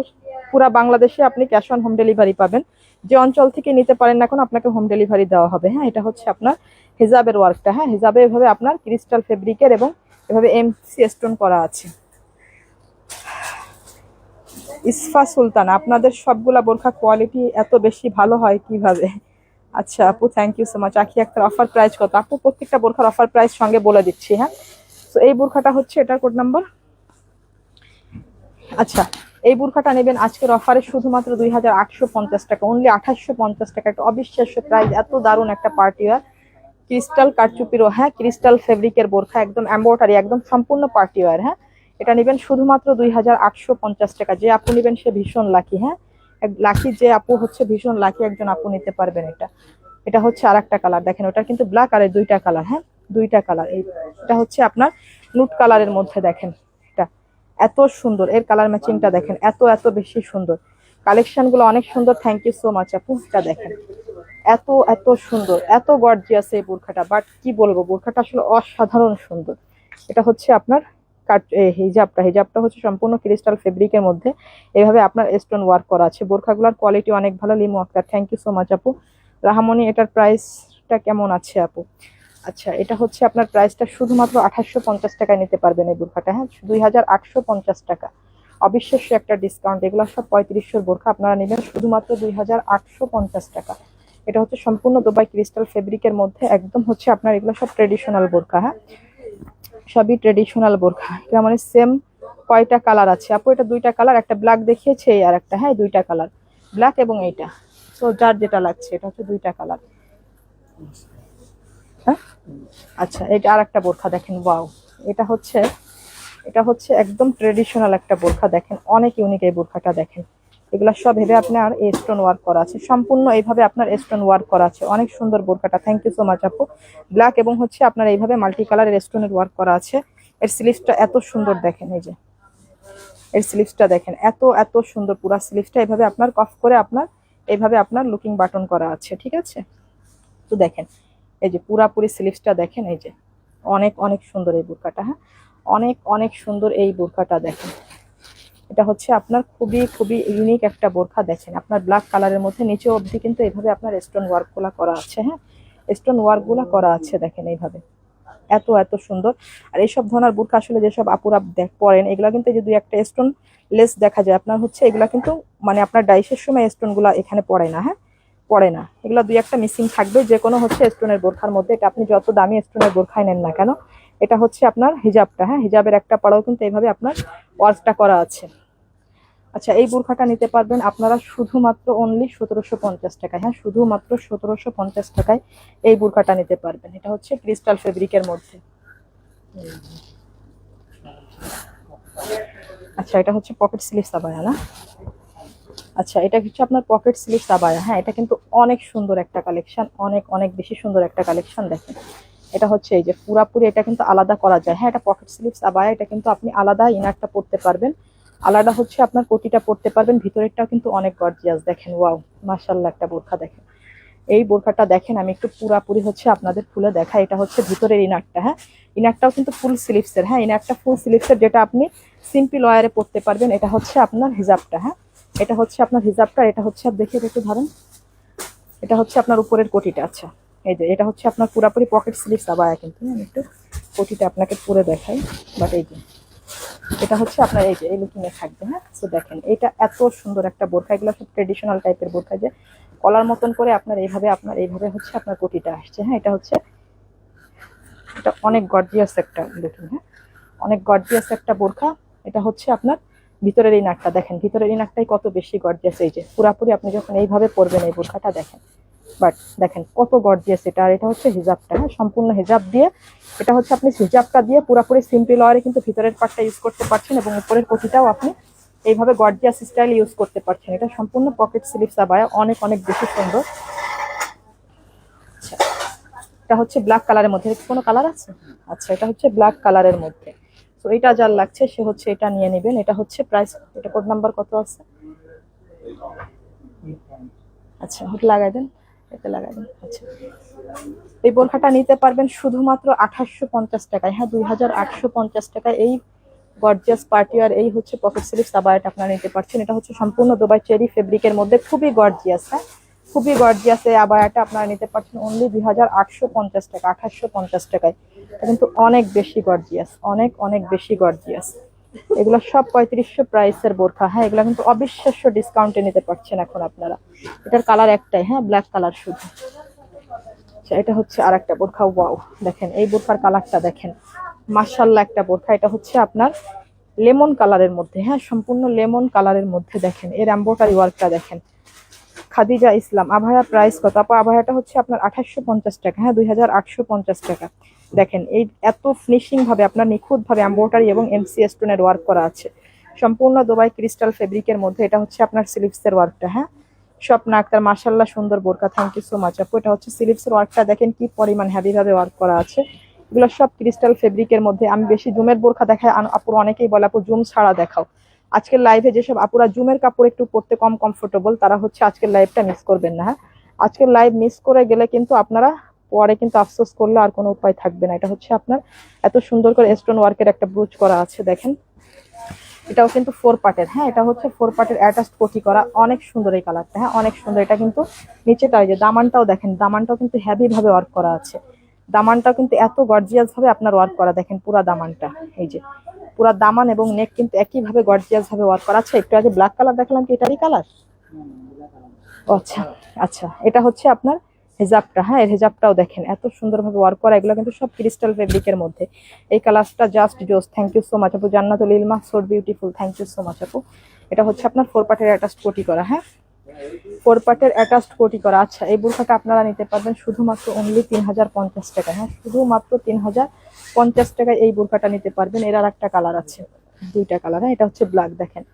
পুরা বাংলাদেশে আপনি ক্যাশ অন হোম ডেলিভারি পাবেন, যে অঞ্চল থেকে নিতে পারেন না এখন আপনাকে হোম ডেলিভারি দেওয়া হবে। হ্যাঁ, এটা হচ্ছে আপনার হিজাবের ওয়ার্কটা। হ্যাঁ, হিজাবে এভাবে আপনার ক্রিস্টাল ফেব্রিকের এবং এভাবে এমসি স্টোন করা আছে। ইসফা সুলতান, আপনাদের সবগুলা বোরখা কোয়ালিটি এত বেশি ভালো হয় কিভাবে? আচ্ছা আপু, থ্যাংক ইউ সো মাচ। আখি একটা অফার প্রাইস কত? আপু প্রত্যেকটা বোরখার অফার প্রাইস সঙ্গে বলে দিচ্ছি। হ্যাঁ, তো এই বোরখাটা হচ্ছে, এটার কোড নাম্বার। আচ্ছা, এই বোরখাটা নেবেন আজকের অফারে শুধুমাত্র 2850 টাকা, অনলি 2850 টাকা। একটা অবিশ্বাস্য প্রাইস, এত দারুণ একটা পার্টি ওয়্যার ক্রিস্টাল কারচুপিরও। হ্যাঁ, ক্রিস্টাল ফেব্রিকের বোরখা, একদম এমব্রয়ডারি, একদম সম্পূর্ণ পার্টি ওয়্যার। হ্যাঁ, এটা নেবেন শুধুমাত্র 2850 টাকা। যে আপু নেবেন সে ভীষণ লাকি। হ্যাঁ, লাকি যে আপু হচ্ছে ভীষণ লাকি একজন আপু নিতে পারবেন এটা। এটা হচ্ছে আর একটা কালার দেখেন, ওটা কিন্তু ব্ল্যাক আর দুইটা কালার। হ্যাঁ, দুইটা কালার। এটা হচ্ছে আপনার নুট কালারের মধ্যে। দেখেন এটা এত সুন্দর, এর কালার ম্যাচিংটা দেখেন এত এত বেশি সুন্দর। কালেকশন গুলো অনেক সুন্দর। থ্যাংক ইউ সো মাচ আপু। এটা দেখেন এত এত সুন্দর, এত গর্জিয়াস এই বোরখাটা। বাট কি বলবো, বোরখাটা আসলে অসাধারণ সুন্দর। এটা হচ্ছে আপনার হিজাবটা, হিজাবটা হচ্ছে সম্পূর্ণ ক্রিস্টাল ফেব্রিকের মধ্যে এইভাবে আপনার স্টোন ওয়ার্ক করা আছে। বোরখাগুলোর কোয়ালিটি অনেক ভালো। Limu Akter, thank you so much আপু। রাহামণি, এটার প্রাইসটা কেমন আছে আপু? আচ্ছা, এটা হচ্ছে আপনার প্রাইসটা শুধুমাত্র 2850 টাকায় নিতে পারবেন এই বোরখাটা। হ্যাঁ, 2850 টাকা। অবিশ্বাস্য একটা ডিসকাউন্ট। এগুলো সব 3500 বোরখা, আপনারা নেবেন শুধুমাত্র 2850 টাকা। এটা হচ্ছে সম্পূর্ণ দুবাই ক্রিস্টাল ফেব্রিকের মধ্যে, একদম হচ্ছে আপনার এগুলো সব ট্রেডিশনাল বোরখা। হ্যাঁ, সবই ট্রেডিশনাল বোরখা। এটা মানে সেম কয়টা কালার আছে আপু? এটা দুইটা কালার, একটা ব্ল্যাক দেখিয়েছে আর একটা। হ্যাঁ, দুইটা কালার, ব্ল্যাক এবং এইটা। তো যার যেটা লাগছে, এটা হচ্ছে দুইটা কালার। হ্যাঁ, আচ্ছা, এটা আর একটা বোরখা দেখেন, ওয়াও। এটা হচ্ছে, এটা হচ্ছে একদম ট্রেডিশনাল একটা বোরখা। দেখেন অনেক ইউনিক এই বোরখাটা। দেখেন এগুলা সব ভেবে আপনার স্টোন ওয়ার্ক করা আছে, সম্পূর্ণ এইভাবে আপনার স্টোন ওয়ার্ক করা আছে। অনেক সুন্দর বোরখাটা। থ্যাংক ইউ সো মাচ আপু। ব্ল্যাক এবং হচ্ছে আপনার এইভাবে মাল্টি কালারের স্টোনের ওয়ার্ক করা আছে। এর স্লিভসটা এত সুন্দর দেখেন, এই যে এর স্লিভসটা দেখেন এত এত সুন্দর। পুরা স্লিভসটা এইভাবে আপনার কফ করে আপনার এইভাবে আপনার লুকিং বাটন করা আছে। ঠিক আছে, তো দেখেন এই যে পুরাপুরি স্লিভসটা দেখেন, এই যে অনেক অনেক সুন্দর এই বোরখাটা। হ্যাঁ, অনেক অনেক সুন্দর এই বোরখাটা দেখেন। এটা হচ্ছে আপনার খুবই খুবই ইউনিক একটা বোরখা। দেখেন আপনার ব্ল্যাক কালারের মধ্যে নিচে অবধি কিন্তু এইভাবে আপনার স্টোন ওয়ার্ক গুলা করা আছে। হ্যাঁ, স্টোন ওয়ার্ক গুলা করা আছে দেখেন এইভাবে, এত এত সুন্দর। আর এইসব ধরনের বোরখা আসলে যেসব আপুরা পরেন, এগুলা কিন্তু যে দুই একটা স্টোন লেস দেখা যায় আপনার হচ্ছে, এগুলা কিন্তু মানে আপনার ডাইসের সময় স্টোন গুলা এখানে পড়ে না। হ্যাঁ, পড়ে না, এগুলা দুই একটা মিসিং থাকবে যে কোনো হচ্ছে স্টোনের বোরখার মধ্যে। এটা আপনি যত দামি স্টোনের বোরখাই নেন না কেন, এটা হচ্ছে আপনার হিজাবটা, হ্যাঁ হিজাবের একটা পাড়াও কিন্তু এইভাবে আপনার ওয়ার্কটা করা আছে। আচ্ছা, এই বোরখাটা নিতে পারবেন আপনারা শুধুমাত্র অনলি 1750 টাকায়। হ্যাঁ, শুধুমাত্র 1750 টাকায় এই বোরখাটা নিতে পারবেন। এটা হচ্ছে ক্রিস্টাল ফেব্রিকের মধ্যে। আচ্ছা, এটা হচ্ছে পকেট স্লিভস আবায়া না? আচ্ছা, এটা হচ্ছে আপনার পকেট স্লিভস আবায়া। হ্যাঁ, এটা কিন্তু অনেক সুন্দর একটা কালেকশন, অনেক অনেক বেশি সুন্দর একটা কালেকশন। দেখেন, এটা হচ্ছে এই যে পুরাপুরি এটা কিন্তু আলাদা করা যায়। হ্যাঁ, এটা পকেট স্লিভস আবায়া, এটা কিন্তু আপনি আলাদা ইনারটা পরতে পারবেন, আলাদা হচ্ছে আপনার কোটিটা পরতে পারবেন। ভিতরেরটাও কিন্তু অনেক গর্জিয়াস। দেখেন, ওয়াও, মাশাআল্লাহ একটা বোরখা। দেখেন এই বোরখাটা, দেখেন আমি একটু পুরাপুরি হচ্ছে আপনাদের খুলে দেখাই। এটা হচ্ছে ভিতরের ইনারটা। হ্যাঁ, ইনারটাও কিন্তু ফুল স্লিভসের। হ্যাঁ, ইনারটা ফুল স্লিভসের, যেটা আপনি সিম্পল ওয়্যারে পরতে পারবেন। এটা হচ্ছে আপনার হিজাবটা। হ্যাঁ, এটা হচ্ছে আপনার হিজাবটা। এটা হচ্ছে, দেখিয়ে একটু ধরেন, এটা হচ্ছে আপনার উপরের কোটিটা। আচ্ছা, এই যে এটা হচ্ছে আপনার পুরাপুরি পকেট স্লিভস আবায়া। কিন্তু আমি একটু কোটিটা আপনাকে পুরো দেখাই। বাট এই যে এটা হচ্ছে আপনার এই যে এই লুকিংয়ে থাকবে। হ্যাঁ, তো দেখেন এটা এত সুন্দর একটা বোরখা। এগুলো সব ট্রেডিশনাল টাইপের বোরখা, যে কলার মতন করে আপনার এইভাবে হচ্ছে আপনার কোটিটা আসছে। হ্যাঁ, এটা হচ্ছে, এটা অনেক গর্জিয়াস একটা লুকিং। হ্যাঁ, অনেক গর্জিয়াস একটা বোরখা। এটা হচ্ছে আপনার ভিতরের এই নাকটা। দেখেন ভিতরের এই নাকটাই কত বেশি গর্জিয়াস। এই যে পুরাপুরি আপনি যখন এইভাবে পরবেন এই বোরখাটা, দেখেন, বাট দেখেন কত গর্জিয়াস এটা। আর এটা হচ্ছে হিজাবটা। হ্যাঁ, সম্পূর্ণ হিজাব দিয়ে, এটা হচ্ছে আপনি হিজাবটা দিয়ে পুরাপুরি সিম্পল ওয়্যারে কিন্তু ভিতরের পার্টটা ইউজ করতে পারছেন, এবং উপরের কোটিটাও আপনি এইভাবে গর্জিয়াস স্টাইল ইউজ করতে পারছেন। এটা সম্পূর্ণ পকেট স্লিভস আবায়া, অনেক অনেক বেশি সুন্দর। আচ্ছা, এটা হচ্ছে ব্ল্যাক কালারের মধ্যে। কোনো কালার আছে? আচ্ছা, এটা হচ্ছে ব্ল্যাক কালারের মধ্যে। তো এটা যার লাগছে সে হচ্ছে এটা নিয়ে নেবেন। এটা হচ্ছে প্রাইস, এটা কোড নাম্বার কত আছে? আচ্ছা, ওটা লাগাই দেন, এটা লাগাই দেন। আচ্ছা, এই বোরখাটা নিতে পারবেন শুধুমাত্র 2850 টাকায়। হ্যাঁ, 2850 টাকায় এই গর্জিয়াস পার্টি আর এই হচ্ছে পকেট স্লিভস আবায়াটা আপনারা নিতে পারছেন। এটা হচ্ছে সম্পূর্ণ দুবাই চেরি ফেব্রিকের মধ্যে, খুবই গর্জিয়াস। হ্যাঁ, খুবই গর্জিয়াস এই আবায়াটা আপনারা নিতে পারছেন অনলি 2850 টাকা। 2850 টাকায়। এটা কিন্তু অনেক বেশি গর্জিয়াস, অনেক অনেক বেশি গর্জিয়াস। এগুলো সব 3500 প্রাইসের বোরখা। হ্যাঁ, এগুলো কিন্তু অবিশ্বাস্য ডিসকাউন্টে নিতে পারছেন এখন আপনারা। এটার কালার একটাই, হ্যাঁ, ব্ল্যাক কালার শুধু। আচ্ছা, এটা হচ্ছে আর একটা বোরখা। ওয়াও, দেখেন এই বোরখার কালারটা দেখেন, মাশাআল্লাহ একটা বোরখা। এটা হচ্ছে আপনার লেমন কালারের মধ্যে। হ্যাঁ, সম্পূর্ণ লেমন কালারের মধ্যে। দেখেন এর এমব্রয়ডারি ওয়ার্কটা দেখেন। খাদিজা ইসলাম আভায়া প্রাইস কত আপু? আভায়াটা হচ্ছে আপনার 2850 টাকা। হ্যাঁ, 2850 টাকা। দেখেন এই এত ফিনিশিং ভাবে আপনার নিখুঁত ভাবে এমব্রয়ডারি এবং এমসি স্টোনের ওয়ার্ক করা আছে, সম্পূর্ণ দুবাই ক্রিস্টাল ফেব্রিকের মধ্যে। এটা হচ্ছে আপনার স্লিভসের ওয়ার্কটা। হ্যাঁ, স্বপ্না আক্তার, মাশাআল্লাহ সুন্দর বোরকা, থ্যাংক ইউ সো মাচ আপু। এটা হচ্ছে স্লিভসের ওয়ার্কটা দেখেন কি পরিমাণ হেভি ভাবে ওয়ার্ক করা আছে। এগুলো সব ক্রিস্টাল ফেব্রিকের মধ্যে। আমি বেশি জুমের বোরখা দেখাই, আপুরা অনেকেই বলে আপু জুম ছাড়া দেখাও। আজকের লাইভে যেসব আপুরা জুমের কাপড় একটু পরতে কম কমফোর্টেবল, তারা হচ্ছে আজকের লাইভটা মিস করবেন না। হ্যাঁ, আজকের লাইভ মিস করে গেলে কিন্তু আপনারা পরে কিন্তু আফসোস করলে আর কোনো উপায় থাকবে না। এটা হচ্ছে আপনার এত সুন্দর করে স্টোন ওয়ার্কের একটা ব্রুচ করা আছে। দেখেন এটাও কিন্তু 4 পার্টের। হ্যাঁ, এটা হচ্ছে 4 পার্টের অ্যাটাচড কোটি করা, অনেক সুন্দর এই কালারটা। হ্যাঁ, অনেক সুন্দর। এটা কিন্তু নিচেটা যে দামানটাও দেখেন, দামানটাও কিন্তু হেভি ভাবে ওয়ার্ক করা আছে। দামানটাও কিন্তু এত গর্জিয়াস ভাবে আপনার ওয়ার্ক করা। দেখেন পুরা দামানটা, এই যে পুরা দামান এবং নেক কিন্তু একই ভাবে গর্জিয়াস ভাবে ওয়ার্ক করা আছে। একটু আগে ব্ল্যাক কালার দেখালাম, কি এটারই কালার? আচ্ছা, আচ্ছা, এটা হচ্ছে আপনার হিজাবটা। হ্যাঁ, এর হিজাবটাও দেখেন এত সুন্দরভাবে ওয়ার্ক করা। এগুলো কিন্তু সব ক্রিস্টাল ফেব্রিকের মধ্যে। এই কালারটা জাস্ট জোস। থ্যাংক ইউ সো মাচ আপু। Jannatul Ilma, so beautiful, thank you so much আপু। এটা হচ্ছে আপনার 4 পার্টের অ্যাটাচড কোটি করা। হ্যাঁ, 4 পার্টের অ্যাটাচড কোটি করা। আচ্ছা, এই বোরখাটা আপনারা নিতে পারবেন শুধুমাত্র অনলি 3050 টাকা। হ্যাঁ, শুধুমাত্র 3050 টাকায় এই বোরখাটা নিতে পারবেন। এর আর একটা কালার আছে, দুইটা কালার। হ্যাঁ, এটা হচ্ছে ব্ল্যাক। দেখেন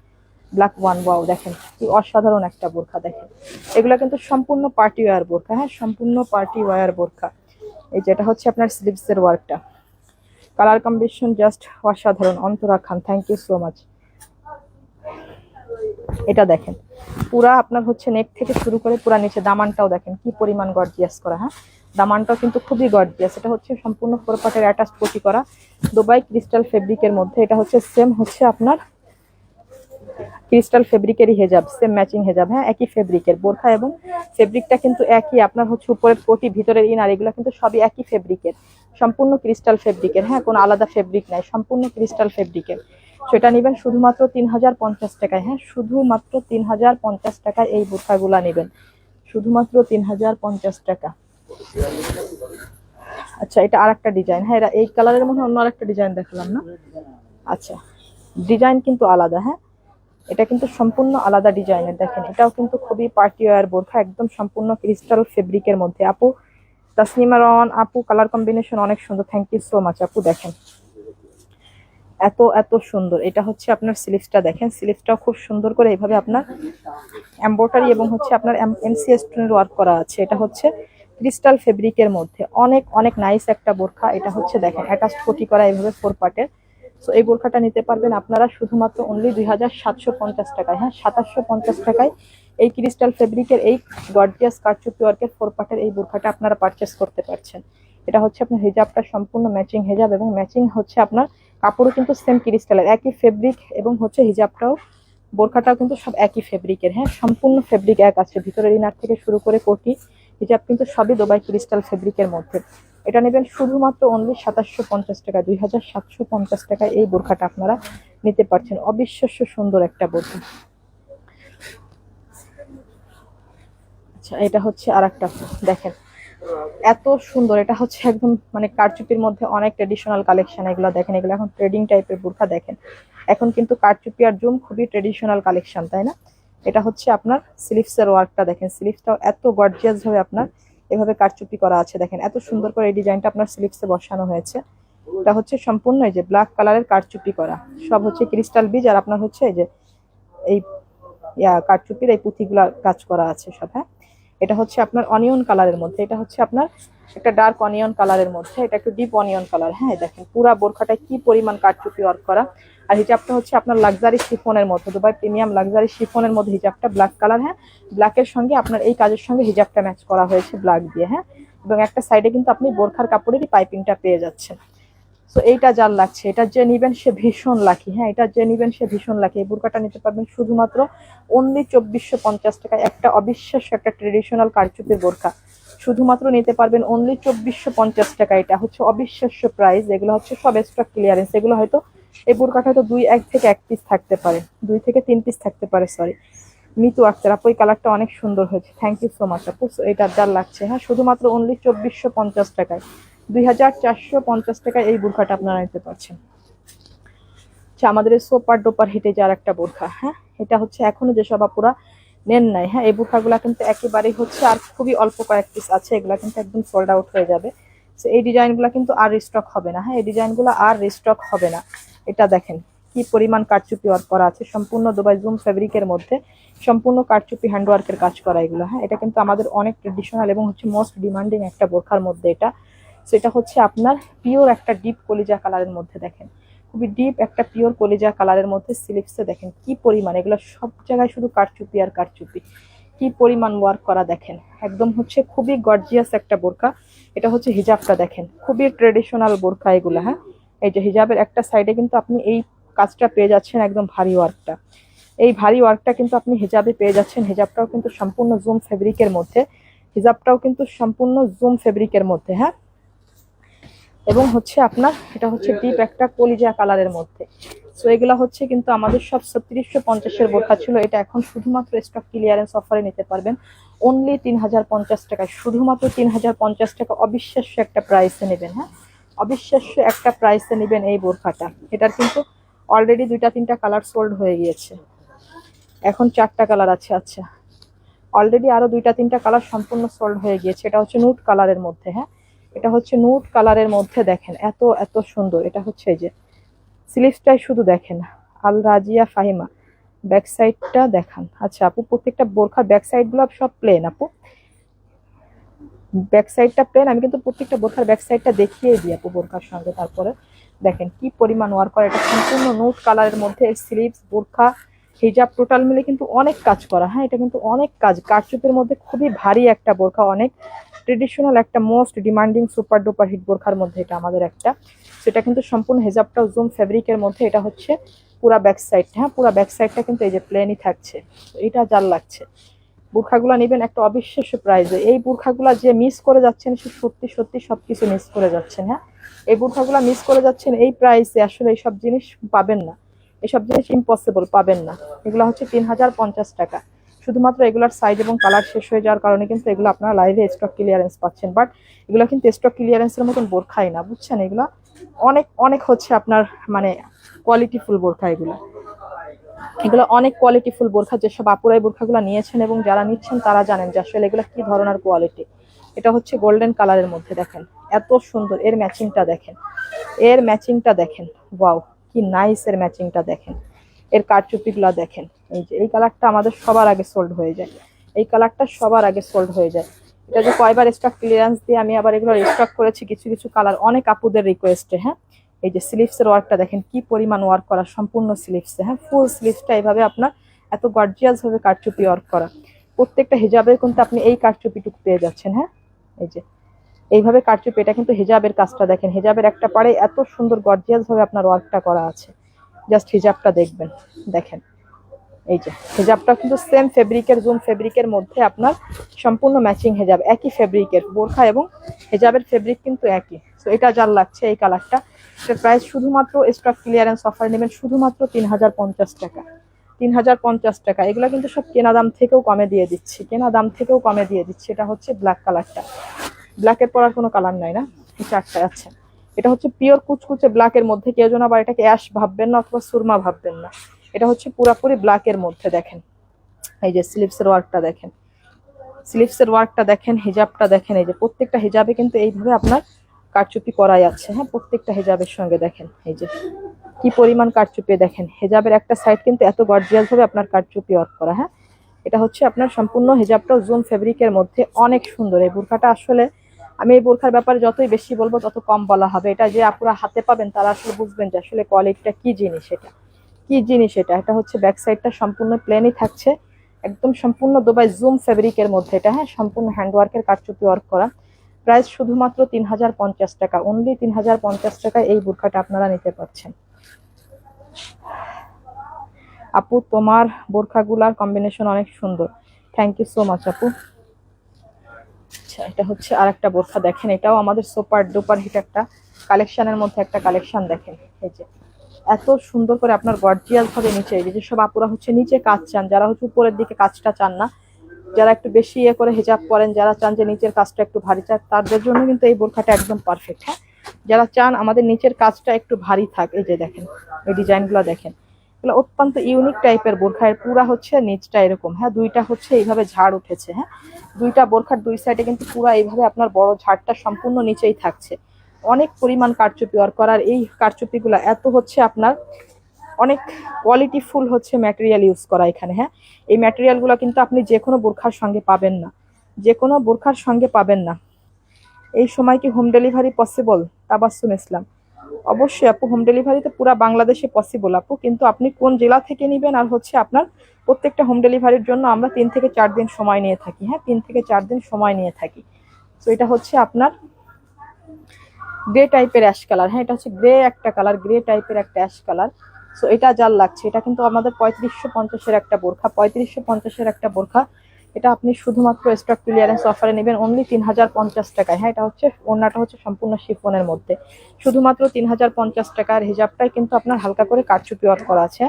ব্ল্যাক ওয়ান। ওয়াও, দেখেন কি অসাধারণ একটা বোরখা। দেখেন এগুলো কিন্তু সম্পূর্ণ পার্টি ওয়্যার বোরখা। হ্যাঁ, সম্পূর্ণ পার্টি ওয়্যার বোরখা। এই যেটা হচ্ছে আপনার স্লিভসের ওয়ার্কটা, কালার কম্বিনেশন জাস্ট অসাধারণ। অন্তরা খান, থ্যাংক ইউ সো মাচ। এটা দেখেন পুরা আপনার হচ্ছে নেক থেকে শুরু করে পুরা নিচে দামানটাও দেখেন কি পরিমাণ গর্জিয়াস করা। হ্যাঁ, দামানটাও কিন্তু খুবই গর্জিয়াস। এটা হচ্ছে সম্পূর্ণ 4 পার্টের অ্যাটাচড কোটি করা দুবাই ক্রিস্টাল ফেব্রিকের মধ্যে। এটা হচ্ছে সেম হচ্ছে আপনার ক্রিস্টাল ফেব্রিকেরই হেজাব, সেম ম্যাচিং হেজাব। হ্যাঁ, একই ফেব্রিকের বোরখা এবং ফেব্রিকটা কিন্তু একই। আপনার হচ্ছে উপরের কোটি, ভিতরের ইনার, এগুলো কিন্তু সবই একই ফেব্রিকের, সম্পূর্ণ ক্রিস্টাল ফেব্রিকের। হ্যাঁ, কোনো আলাদা ফেব্রিক নাই, সম্পূর্ণ ক্রিস্টাল ফেব্রিকের। সেটা নেবেন শুধুমাত্র 3050 টাকায়। হ্যাঁ, শুধুমাত্র 3050 টাকায় এই বোরখাগুলা নেবেন, শুধুমাত্র 3050 টাকা। আচ্ছা, এটা আরেকটা ডিজাইন। হ্যাঁ, এটা এই কালারের মধ্যে অন্য আরেকটা ডিজাইন দেখালাম না? আচ্ছা, ডিজাইন কিন্তু আলাদা। হ্যাঁ, এটা কিন্তু সম্পূর্ণ আলাদা ডিজাইনের। দেখেন, এটাও কিন্তু খুবই পার্টি ওয়্যার বোরখা, একদম সম্পূর্ণ ক্রিস্টাল ফেব্রিকের মধ্যে। আপু তাসনিমা রন আপু, কালার কম্বিনেশন অনেক সুন্দর, থ্যাংক ইউ সো মাচ আপু। দেখেন এত এত সুন্দর। এটা হচ্ছে আপনার স্লিভসটা, দেখেন স্লিভসটাও খুব সুন্দর করে এইভাবে আপনার এমব্রয়ডারি এবং হচ্ছে আপনার এমসিএস স্টোনের ওয়ার্ক করা আছে। এটা হচ্ছে ক্রিস্টাল ফেব্রিকের মধ্যে অনেক অনেক নাইস একটা বোরখা। এটা হচ্ছে দেখেন অ্যাটাচড কোটি করা এইভাবে 4 পার্টের। সো এই বোরখাটা নিতে পারবেন আপনারা শুধুমাত্র অনলি 2750 টাকায়। হ্যাঁ, 2750 টাকায় এই ক্রিস্টাল ফেব্রিকের এই গর্জিয়াস কারচুপি ওয়ার্কের 4 পার্টের এই বোরখাটা আপনারা পারচেস করতে পারছেন। এটা হচ্ছে আপনার হিজাবটা সম্পূর্ণ ম্যাচিং হিজাব, এবং ম্যাচিং হচ্ছে আপনার কাপড়ও কিন্তু সেম ক্রিস্টালের একই ফেব্রিক, এবং হচ্ছে হিজাবটাও বোরখাটাও কিন্তু সব একই ফেব্রিকের। হ্যাঁ, সম্পূর্ণ ফেব্রিক এক আছে, ভিতরের ইনার থেকে শুরু করে কোটি হিজাব কিন্তু সবই দুবাই ক্রিস্টাল ফেব্রিকের মধ্যে। এটা নেবেন শুধুমাত্র অনলি 2750 টাকা। 2750 টাকায় এই বোরখাটা আপনারা নিতে পারছেন। অবিশ্বাস্য সুন্দর একটা বোরখা। আচ্ছা, এটা হচ্ছে আর একটা, দেখেন এত সুন্দর। এটা হচ্ছে একদম মানে কারচুপির মধ্যে অনেক ট্রেডিশনাল কালেকশন। এগুলো দেখেন, এগুলো এখন ট্রেডিং টাইপের বোরখা। দেখেন এখন কিন্তু কারচুপি আর জুম খুবই ট্রেডিশনাল কালেকশন, তাই না? এটা হচ্ছে আপনার স্লিভসের ওয়ার্কটা, দেখেন স্লিভসটাও এত গর্জিয়াস ভাবে আপনার এভাবে কারচুপি করা আছে। দেখেন এত সুন্দর করে এই ডিজাইনটা আপনার স্লিভসে বসানো হয়েছে। এটা হচ্ছে সম্পূর্ণ এই যে ব্ল্যাক কালারের কারচুপি করা, সব হচ্ছে ক্রিস্টাল বীজ, আর আপনার হচ্ছে এই যে এই কারচুপির এই পুঁথিগুলা কাজ করা আছে সব। হ্যাঁ, এটা হচ্ছে আপনার অনিয়ন কালারের মধ্যে, এটা হচ্ছে আপনার একটা ডার্ক অনিয়ন কালারের মধ্যে, এটা একটু ডিপ অনিয়ন কালার। হ্যাঁ, দেখেন পুরা বোরখাটায় কি পরিমাণ কারচুপি ওয়ার্ক করা। আর হিজাবটা হচ্ছে আপনার লাক্সারি শিফনের মধ্যে, দুবাই প্রিমিয়াম লাক্সারি শিফনের মধ্যে হিজাবটা ব্ল্যাক কালার। হ্যাঁ, ব্ল্যাকের সঙ্গে আপনার এই কাজের সঙ্গে হিজাবটা ম্যাচ করা হয়েছে ব্ল্যাক দিয়ে। হ্যাঁ, এবং একটা সাইডে কিন্তু আপনি বোরখার কাপড়েরই পাইপিংটা পেয়ে যাচ্ছেন। সো এইটা যার লাগছে, এটা যে নিবেন সে ভীষণ লাকি। হ্যাঁ, এটা যে নিবেন সে ভীষণ লাকি। এই বোরকাটা নিতে পারবেন শুধুমাত্র অনলি 2450 টাকায়। একটা অবিশ্বাস্য একটা ট্রেডিশনাল কারচুপির বোরকা শুধুমাত্র নিতে পারবেন অনলি 2450 টাকা। এটা হচ্ছে অবিশ্বাস্য প্রাইস। এগুলো হচ্ছে সব স্টক ক্লিয়ারেন্স। এগুলো হয়তো এই বোরকাটা হয়তো 1 পিস থাকতে পারে, 2 থেকে 3 পিস থাকতে পারে। সরি, মিতু আক্তার আপু, এই কালারটা অনেক সুন্দর হয়েছে, থ্যাংক ইউ সো মাচ আপু। এটা যার লাগছে, হ্যাঁ শুধুমাত্র অনলি 2450 টাকায়, 2450 টাকায় এই বোরখাটা আপনারা নিতে পারছেন। আচ্ছা, আমাদের এই সোপার ডোপার হিটে যার একটা বোরখা। হ্যাঁ, এটা হচ্ছে এখনো যেসব আপুরা নেন নাই, হ্যাঁ এই বোরখাগুলো কিন্তু একেবারেই হচ্ছে আর খুবই অল্প কয়েক পিস আছে, এগুলা কিন্তু একদম সোল্ড আউট হয়ে যাবে। তো এই ডিজাইনগুলো কিন্তু আর রিস্টক হবে না। হ্যাঁ, এই ডিজাইনগুলো আর রিস্টক হবে না। এটা দেখেন কি পরিমাণ কারচুপি ওয়ার্ক করা আছে, সম্পূর্ণ দুবাই জুম ফেব্রিকের মধ্যে সম্পূর্ণ কারচুপি হ্যান্ডওয়ার্কের কাজ করা এগুলো। হ্যাঁ, এটা কিন্তু আমাদের অনেক ট্রেডিশনাল এবং হচ্ছে মোস্ট ডিমান্ডিং একটা বোরখার মধ্যে এটা। সেটা হচ্ছে আপনার পিওর একটা ডিপ কলিজা কালারের মধ্যে। দেখেন খুবই ডিপ একটা পিওর কলিজা কালারের মধ্যে স্লিভসে দেখেন কি পরিমাণ, এগুলো সব জায়গায় শুধু কারচুপি আর কারচুপি, কি পরিমাণ ওয়ার্ক করা। দেখেন একদম হচ্ছে খুবই গর্জিয়াস একটা বোরকা। এটা হচ্ছে হিজাবটা, দেখেন খুবই ট্রেডিশনাল বোরকা এগুলো। হ্যাঁ, এই যে হিজাবের একটা সাইডে কিন্তু আপনি এই কাজটা পেয়ে যাচ্ছেন, একদম ভারী ওয়ার্কটা। এই ভারী ওয়ার্কটা কিন্তু আপনি হিজাবে পেয়ে যাচ্ছেন। হিজাবটাও কিন্তু সম্পূর্ণ জুম ফেব্রিকের মধ্যে, হিজাবটাও কিন্তু সম্পূর্ণ জুম ফেব্রিকের মধ্যে। হ্যাঁ, এবং হচ্ছে আপনার এটা হচ্ছে ডিপ একটা কলিজা কালারের মধ্যে। সো এগুলা হচ্ছে কিন্তু আমাদের সব 3650-এর বোরখা ছিল, এটা এখন শুধুমাত্র স্টক ক্লিয়ারেন্স অফারে নিতে পারবেন অনলি 3050 টাকায়। শুধুমাত্র 3050 টাকা, অবিশ্বাস্য একটা প্রাইসে নেবেন। হ্যাঁ, অবিশ্বাস্য একটা প্রাইসে নেবেন এই বোরখাটা। এটার কিন্তু অলরেডি 2-3টা কালার সোল্ড হয়ে গিয়েছে, এখন 4টা কালার আছে। আচ্ছা, অলরেডি আরো 2-3টা কালার সম্পূর্ণ সোল্ড হয়ে গিয়েছে। এটা হচ্ছে নুট কালারের মধ্যে। হ্যাঁ, এটা হচ্ছে নুট কালারের মধ্যে। দেখেন এত এত সুন্দর। এটা হচ্ছে এই যে স্লিভসটাই শুধু দেখেন, আল রাজিয়া ফাহিমা, ব্যাক সাইডটা দেখান। আচ্ছা আপু, প্রত্যেকটা বোরখার ব্যাক সাইড গুলো সব প্লেন আপু, ব্যাক সাইডটা প্লেন। আমি কিন্তু প্রত্যেকটা বোরখার ব্যাক সাইডটা দেখিয়ে দিই আপু বোরখার সঙ্গে। তারপরে দেখেন কি পরিমাণ ওয়ার্ক করা। এটা সম্পূর্ণ নুট কালারের মধ্যে স্লিভস, বোরখা, হিজাব টোটাল মিলে কিন্তু অনেক কাজ করা। হ্যাঁ, এটা কিন্তু অনেক কাজ, কারচুপির মধ্যে খুবই ভারী একটা বোরখা, অনেক ট্রেডিশনাল একটা most demanding super duper hit বোরখার মধ্যে এটা আমাদের একটা। সেটা কিন্তু সম্পূর্ণ হিজাবটাও জুম ফেব্রিকের মধ্যে। এটা হচ্ছে পুরা ব্যাক সাইড। হ্যাঁ, পুরা ব্যাক সাইডটা কিন্তু এই যে প্লেনই থাকছে। এটা যার লাগছে বোরখাগুলো নেবেন একটা অবিশ্বাস্য প্রাইসে। এই বোরখাগুলো যে মিস করে যাচ্ছেন সে সত্যি সত্যি সবকিছু মিস করে যাচ্ছেন। হ্যাঁ, এই বোরখাগুলো মিস করে যাচ্ছেন এই প্রাইসে। আসলে এইসব জিনিস পাবেন না, এসব জিনিস ইম্পসিবল পাবেন না। এগুলো হচ্ছে 3050 টাকা, শুধুমাত্র এগুলার সাইজ এবং কালার শেষ হয়ে যাওয়ার কারণে কিন্তু এগুলো আপনারা লাইভে স্টক ক্লিয়ারেন্স পাচ্ছেন। বাট এগুলো কিন্তু স্টক ক্লিয়ারেন্সের মতন বোরখাই না, বুঝছেন? এগুলো অনেক অনেক হচ্ছে আপনার মানে কোয়ালিটিফুল বোরখা। এগুলো অনেক কোয়ালিটিফুল বোরখা। যেসব আপুরাই বোরখাগুলো নিয়েছেন এবং যারা নিচ্ছেন তারা জানেন যে আসলে এগুলো কি ধরনের কোয়ালিটি। এটা হচ্ছে গোল্ডেন কালারের মধ্যে, দেখেন এত সুন্দর। এর ম্যাচিংটা দেখেন, এর ম্যাচিংটা দেখেন, ওয়াও কি নাইস এর ম্যাচিংটা দেখেন। এর কারচুপিগুলো দেখেন। এই যে এই কালারটা আমাদের সবার আগে সোল্ড হয়ে যায়, এই কালারটা সবার আগে সোল্ড হয়ে যায়। এটা যে কয়বার স্টক ক্লিয়ারেন্স দিয়ে আমি আবার এগুলো রিস্টক করেছি কিছু কিছু কালার অনেক আপুদের রিকোয়েস্টে। হ্যাঁ, এই যে স্লিভসের ওয়ার্কটা দেখেন, কি পরিমাণ ওয়ার্ক করা সম্পূর্ণ স্লিভসে। হ্যাঁ, ফুল স্লিভসটা এইভাবে আপনার এত গর্জিয়াস ভাবে কারচুপি ওয়ার্ক করা। প্রত্যেকটা হিজাবের কিন্তু আপনি এই কারচুপিটুকু পেয়ে যাচ্ছেন। হ্যাঁ, এই যে এইভাবে কারচুপি, এটা কিন্তু হিজাবের কাজটা দেখেন, হিজাবের একটা পাড়ে এত সুন্দর গর্জিয়াস ভাবে আপনার ওয়ার্কটা করা আছে। জাস্ট হিজাবটা দেখবেন, দেখেন এই যে হিজাবটা কিন্তু সেম ফেব্রিকের, জুম ফেব্রিকের মধ্যে আপনার সম্পূর্ণ ম্যাচিং হিজাব, একই ফেব্রিকের বোরখা এবং হিজাবের ফেব্রিক কিন্তু একই। তো এটা যার লাগছে এই কালারটা, এটার প্রাইস শুধুমাত্র স্টক ক্লিয়ারেন্স অফার নেবেন শুধুমাত্র 3050 টাকা। 3050 টাকা। এগুলো কিন্তু সব কেনা দাম থেকেও কমে দিয়ে দিচ্ছি, কেনা দাম থেকেও কমে দিয়ে দিচ্ছি। এটা হচ্ছে ব্ল্যাক কালারটা, ব্ল্যাকের পর আর কোনো কালার নাই না, এই চারটা আছে। এটা হচ্ছে পিওর কুচকুচে ব্ল্যাকের মধ্যে, কেউ যেন আবার এটাকে অ্যাশ ভাববেন না অথবা সুরমা ভাববেন না। এটা হচ্ছে পুরাপুরি ব্ল্যাকের মধ্যে। দেখেন এই যে স্লিভসের ওয়ার্কটা দেখেন, স্লিভসের ওয়ার্কটা দেখেন, হিজাবটা দেখেন। এই যে প্রত্যেকটা হিজাবে কিন্তু এইভাবে আপনার কারচুপি করাই আছে। হ্যাঁ, প্রত্যেকটা হিজাবের সঙ্গে দেখেন এই যে কি পরিমাণ কারচুপি দেখেন। হিজাবের একটা সাইড কিন্তু এত গর্জিয়াস ভাবে আপনার কারচুপি ওয়ার্ক করা। হ্যাঁ, এটা হচ্ছে আপনার সম্পূর্ণ হিজাবটাও জুম ফেব্রিকের মধ্যে, অনেক সুন্দর এই বোরখাটা। আসলে আমি এই বোরখার ব্যাপারে যতই বেশি বলবো তত কম বলা হবে। এটা যে আপুরা হাতে পাবেন তারা আসলে বুঝবেন যে আসলে কোয়ালিটিটা কি জিনিস, এটা কি জিনিস। এটা হচ্ছে ব্যাক সাইডটা সম্পূর্ণ প্লেনই থাকছে, একদম সম্পূর্ণ দুবাই জুম ফেব্রিকের মধ্যে এটা। হ্যাঁ, সম্পূর্ণ হ্যান্ডওয়ার্কের কারচুপি ওয়ার্ক করা। প্রাইস শুধুমাত্র 3050 টাকা, অনলি 3050 টাকায় এই বোরখাটা আপনারা নিতে পারছেন। আপু তোমার বোরখাগুলার কম্বিনেশন অনেক সুন্দর, থ্যাংক ইউ সো মাচ আপু। আচ্ছা, এটা হচ্ছে আরেকটা বোরখা দেখেন, এটাও আমাদের সুপার ডুপার হিট একটা কালেকশনের মধ্যে একটা কালেকশন। দেখেন এই যে এত সুন্দর করে আপনার গর্জিয়াস ভাবে নিচে, এই যে সব আপুরা হচ্ছে নিচে কাজ চান, যারা হচ্ছে উপরের দিকে কাজটা চান না, যারা একটু বেশি করে হিজাব পরেন, যারা চান যে নিচের কাজটা একটু ভারী চান, তাদের জন্য কিন্তু এই বোরখাটা একদম পারফেক্ট। হ্যাঁ, যারা চান আমাদের নিচের কাজটা একটু ভারী থাক, এই যে দেখেন এই ডিজাইনগুলো দেখেন, এগুলো অত্যন্ত ইউনিক টাইপের বোরখা। এর পুরা হচ্ছে নিচটা এরকম। হ্যাঁ, দুইটা হচ্ছে এইভাবে ঝাড় উঠেছে। হ্যাঁ, দুইটা বোরখার দুই সাইডে কিন্তু পুরা এইভাবে আপনার বড় ঝাড়টা সম্পূর্ণ নিচেই থাকছে। অনেক পরিমাণ কারচুপি ওয়ার্ক করার, এই কারচুপিগুলো এত হচ্ছে আপনার অনেক কোয়ালিটিফুল হচ্ছে ম্যাটেরিয়াল ইউজ করা এখানে। হ্যাঁ, এই ম্যাটেরিয়ালগুলো কিন্তু আপনি যে কোনো বোরখার সঙ্গে পাবেন না, যে কোনো বোরখার সঙ্গে পাবেন না। এই সময় কি হোম ডেলিভারি পসিবল? তাবাসসুম ইসলাম, অবশ্যই আপু হোম ডেলিভারি তো পুরো বাংলাদেশে পসিবল আপু, কিন্তু আপনি কোন জেলা থেকে নেবেন আর হচ্ছে আপনার প্রত্যেকটা হোম ডেলিভারির জন্য আমরা 3 থেকে 4 দিন সময় নিয়ে থাকি। হ্যাঁ, 3 থেকে 4 দিন সময় নিয়ে থাকি। তো এটা হচ্ছে আপনার গ্রে টাইপের অ্যাশ কালার। হ্যাঁ, এটা হচ্ছে গ্রে একটা কালার, গ্রে টাইপের একটা অ্যাশ কালার। সো এটা যার লাগছে, এটা কিন্তু আমাদের 3550-এর একটা বোরখা, 3550-এর একটা বোরখা। এটা আপনি শুধুমাত্র স্টক ক্লিয়ারেন্স অফারে নেবেন অনলি 3050 টাকায়। হ্যাঁ, এটা হচ্ছে ওড়নাটা হচ্ছে সম্পূর্ণ শিফনের মধ্যে, শুধুমাত্র 3050 টাকার। হিজাবটাই কিন্তু আপনার হালকা করে কারচুপি ওয়ার্ক করা আছে।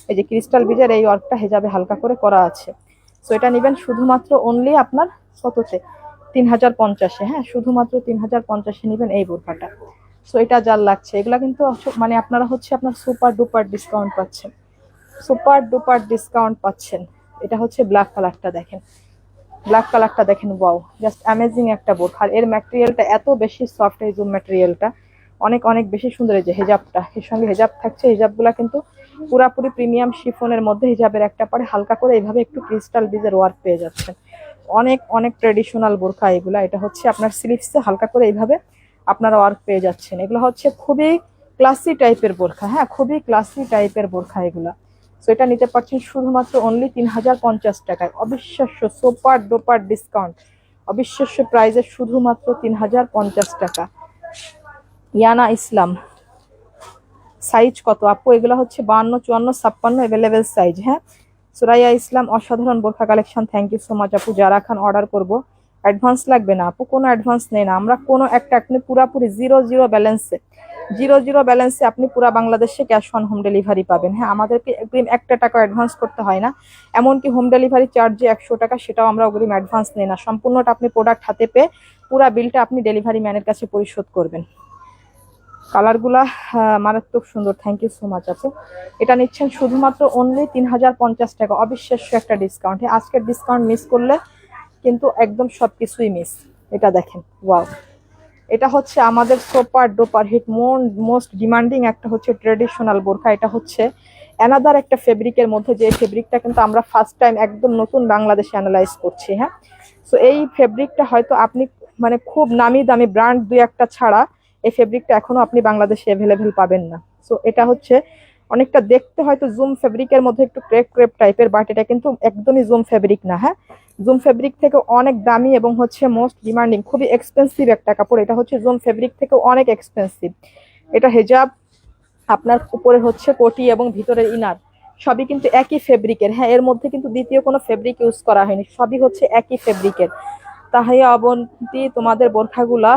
এই যে ক্রিস্টাল বিজের এই ওয়ার্কটা হিজাবে হালকা করে করা আছে। সো এটা নেবেন শুধুমাত্র অনলি আপনার কততে? 3050-এ। হ্যাঁ, শুধুমাত্র 3050-এ নেবেন এই বোরখাটা। সো এটা যার লাগছে, এগুলা কিন্তু মানে আপনারা হচ্ছে আপনার সুপার ডুপার ডিসকাউন্ট পাচ্ছেন, সুপার ডুপার ডিসকাউন্ট পাচ্ছেন। এটা হচ্ছে ব্ল্যাক কালারটা দেখেন, ব্ল্যাক কালারটা দেখেন, ওয়াও জাস্ট অ্যামেজিং একটা বোরখা। এর ম্যাটেরিয়ালটা এত বেশি সফট, এই জুম ম্যাটেরিয়ালটা অনেক অনেক বেশি সুন্দর। এই যে হেজাবটা, এর সঙ্গে হেজাব থাকছে, হেজাবগুলা কিন্তু পুরাপুরি প্রিমিয়াম শিফনের মধ্যে। হিজাবের একটা পরে হালকা করে এইভাবে একটু ক্রিস্টাল বিজের ওয়ার্ক পেয়ে যাচ্ছেন। অনেক অনেক ট্রেডিশনাল বোরখা এগুলা। এটা হচ্ছে আপনার স্লিভসে হালকা করে এইভাবে আপনারা ওয়ার্ক পেয়ে যাচ্ছেন। এগুলো হচ্ছে খুবই ক্লাসি টাইপের বোরখা। হ্যাঁ, খুবই ক্লাসি টাইপের বোরখা এগুলা। সো এটা নিতে পারছেন শুধুমাত্র অনলি 3050 টাকায়। অবিশ্বাস্য সুপার ডুপার ডিসকাউন্ট, অবিশ্বাস্য প্রাইজে শুধুমাত্র 3050 টাকা। ইয়ানা ইসলাম, সাইজ কত আপু? এগুলো হচ্ছে 52, 54, 56 অ্যাভেলেবেল সাইজ। হ্যাঁ, সুরাইয়া ইসলাম, অসাধারণ বোরখা collection, thank you so much আপু। যারা খান অর্ডার করব, অ্যাডভান্স লাগবে না আপু, কোনো অ্যাডভান্স নেই না আমরা, কোনো একটা আপনি পুরাপুরি 0 ব্যালেন্সে জিরো ব্যালেন্সে আপনি পুরো বাংলাদেশে ক্যাশ অন হোম ডেলিভারি পাবেন। হ্যাঁ, আমাদেরকে অগ্রিম 1 টাকা অ্যাডভান্স করতে হয় না। এমনকি হোম ডেলিভারি চার্জ যে 100 টাকা, সেটাও আমরা অগ্রিম অ্যাডভান্স নিই না। সম্পূর্ণটা আপনি প্রোডাক্ট হাতে পেয়ে পুরা বিলটা আপনি ডেলিভারি ম্যানের কাছে পরিশোধ করবেন। কালারগুলা মারাত্মক সুন্দর। থ্যাংক ইউ সো মাচ আপু। এটা নিচ্ছেন শুধুমাত্র অনলি 3050 টাকা। অবিশ্বাস্য একটা ডিসকাউন্ট। আজকের ডিসকাউন্ট মিস করলে কিন্তু একদম সবকিছুই মিস। এটা দেখেন, ওয়াও। এটা হচ্ছে আমাদের super duper hit most demanding একটা হচ্ছে ট্রেডিশনাল বোরখা। এটা হচ্ছে অ্যানাদার একটা ফেব্রিকের মধ্যে, যে ফেব্রিকটা কিন্তু আমরা ফার্স্ট টাইম একদম নতুন বাংলাদেশে অ্যানালাইজ করছি। হ্যাঁ, সো এই ফেব্রিকটা হয়তো আপনি মানে খুব নামি দামি ব্র্যান্ড 2-1টা ছাড়া এই ফেব্রিকটা এখনো আপনি বাংলাদেশে অ্যাভেলেবেল পাবেন না। সো এটা হচ্ছে অনেকটা দেখতে হয়তো জুম ফেব্রিকের মধ্যে একটু ক্রেপ টাইপের, বাট এটা কিন্তু একদমই জুম ফেব্রিক না। হ্যাঁ, জুম ফেব্রিক থেকে অনেক দামি এবং হচ্ছে মোস্ট ডিমান্ডিং, খুবই এক্সপেন্সিভ একটা কাপড়। এটা হচ্ছে জুম ফেব্রিক থেকে অনেক এক্সপেন্সিভ। এটা হেজাব, আপনার উপরে হচ্ছে কোটি এবং ভিতরের ইনার সবই কিন্তু একই ফেব্রিকের। হ্যাঁ, এর মধ্যে কিন্তু দ্বিতীয় কোনো ফেব্রিক ইউজ করা হয়নি, সবই হচ্ছে একই ফেব্রিকের। তাহিয়া অবন্তী, তোমাদের বোরখাগুলা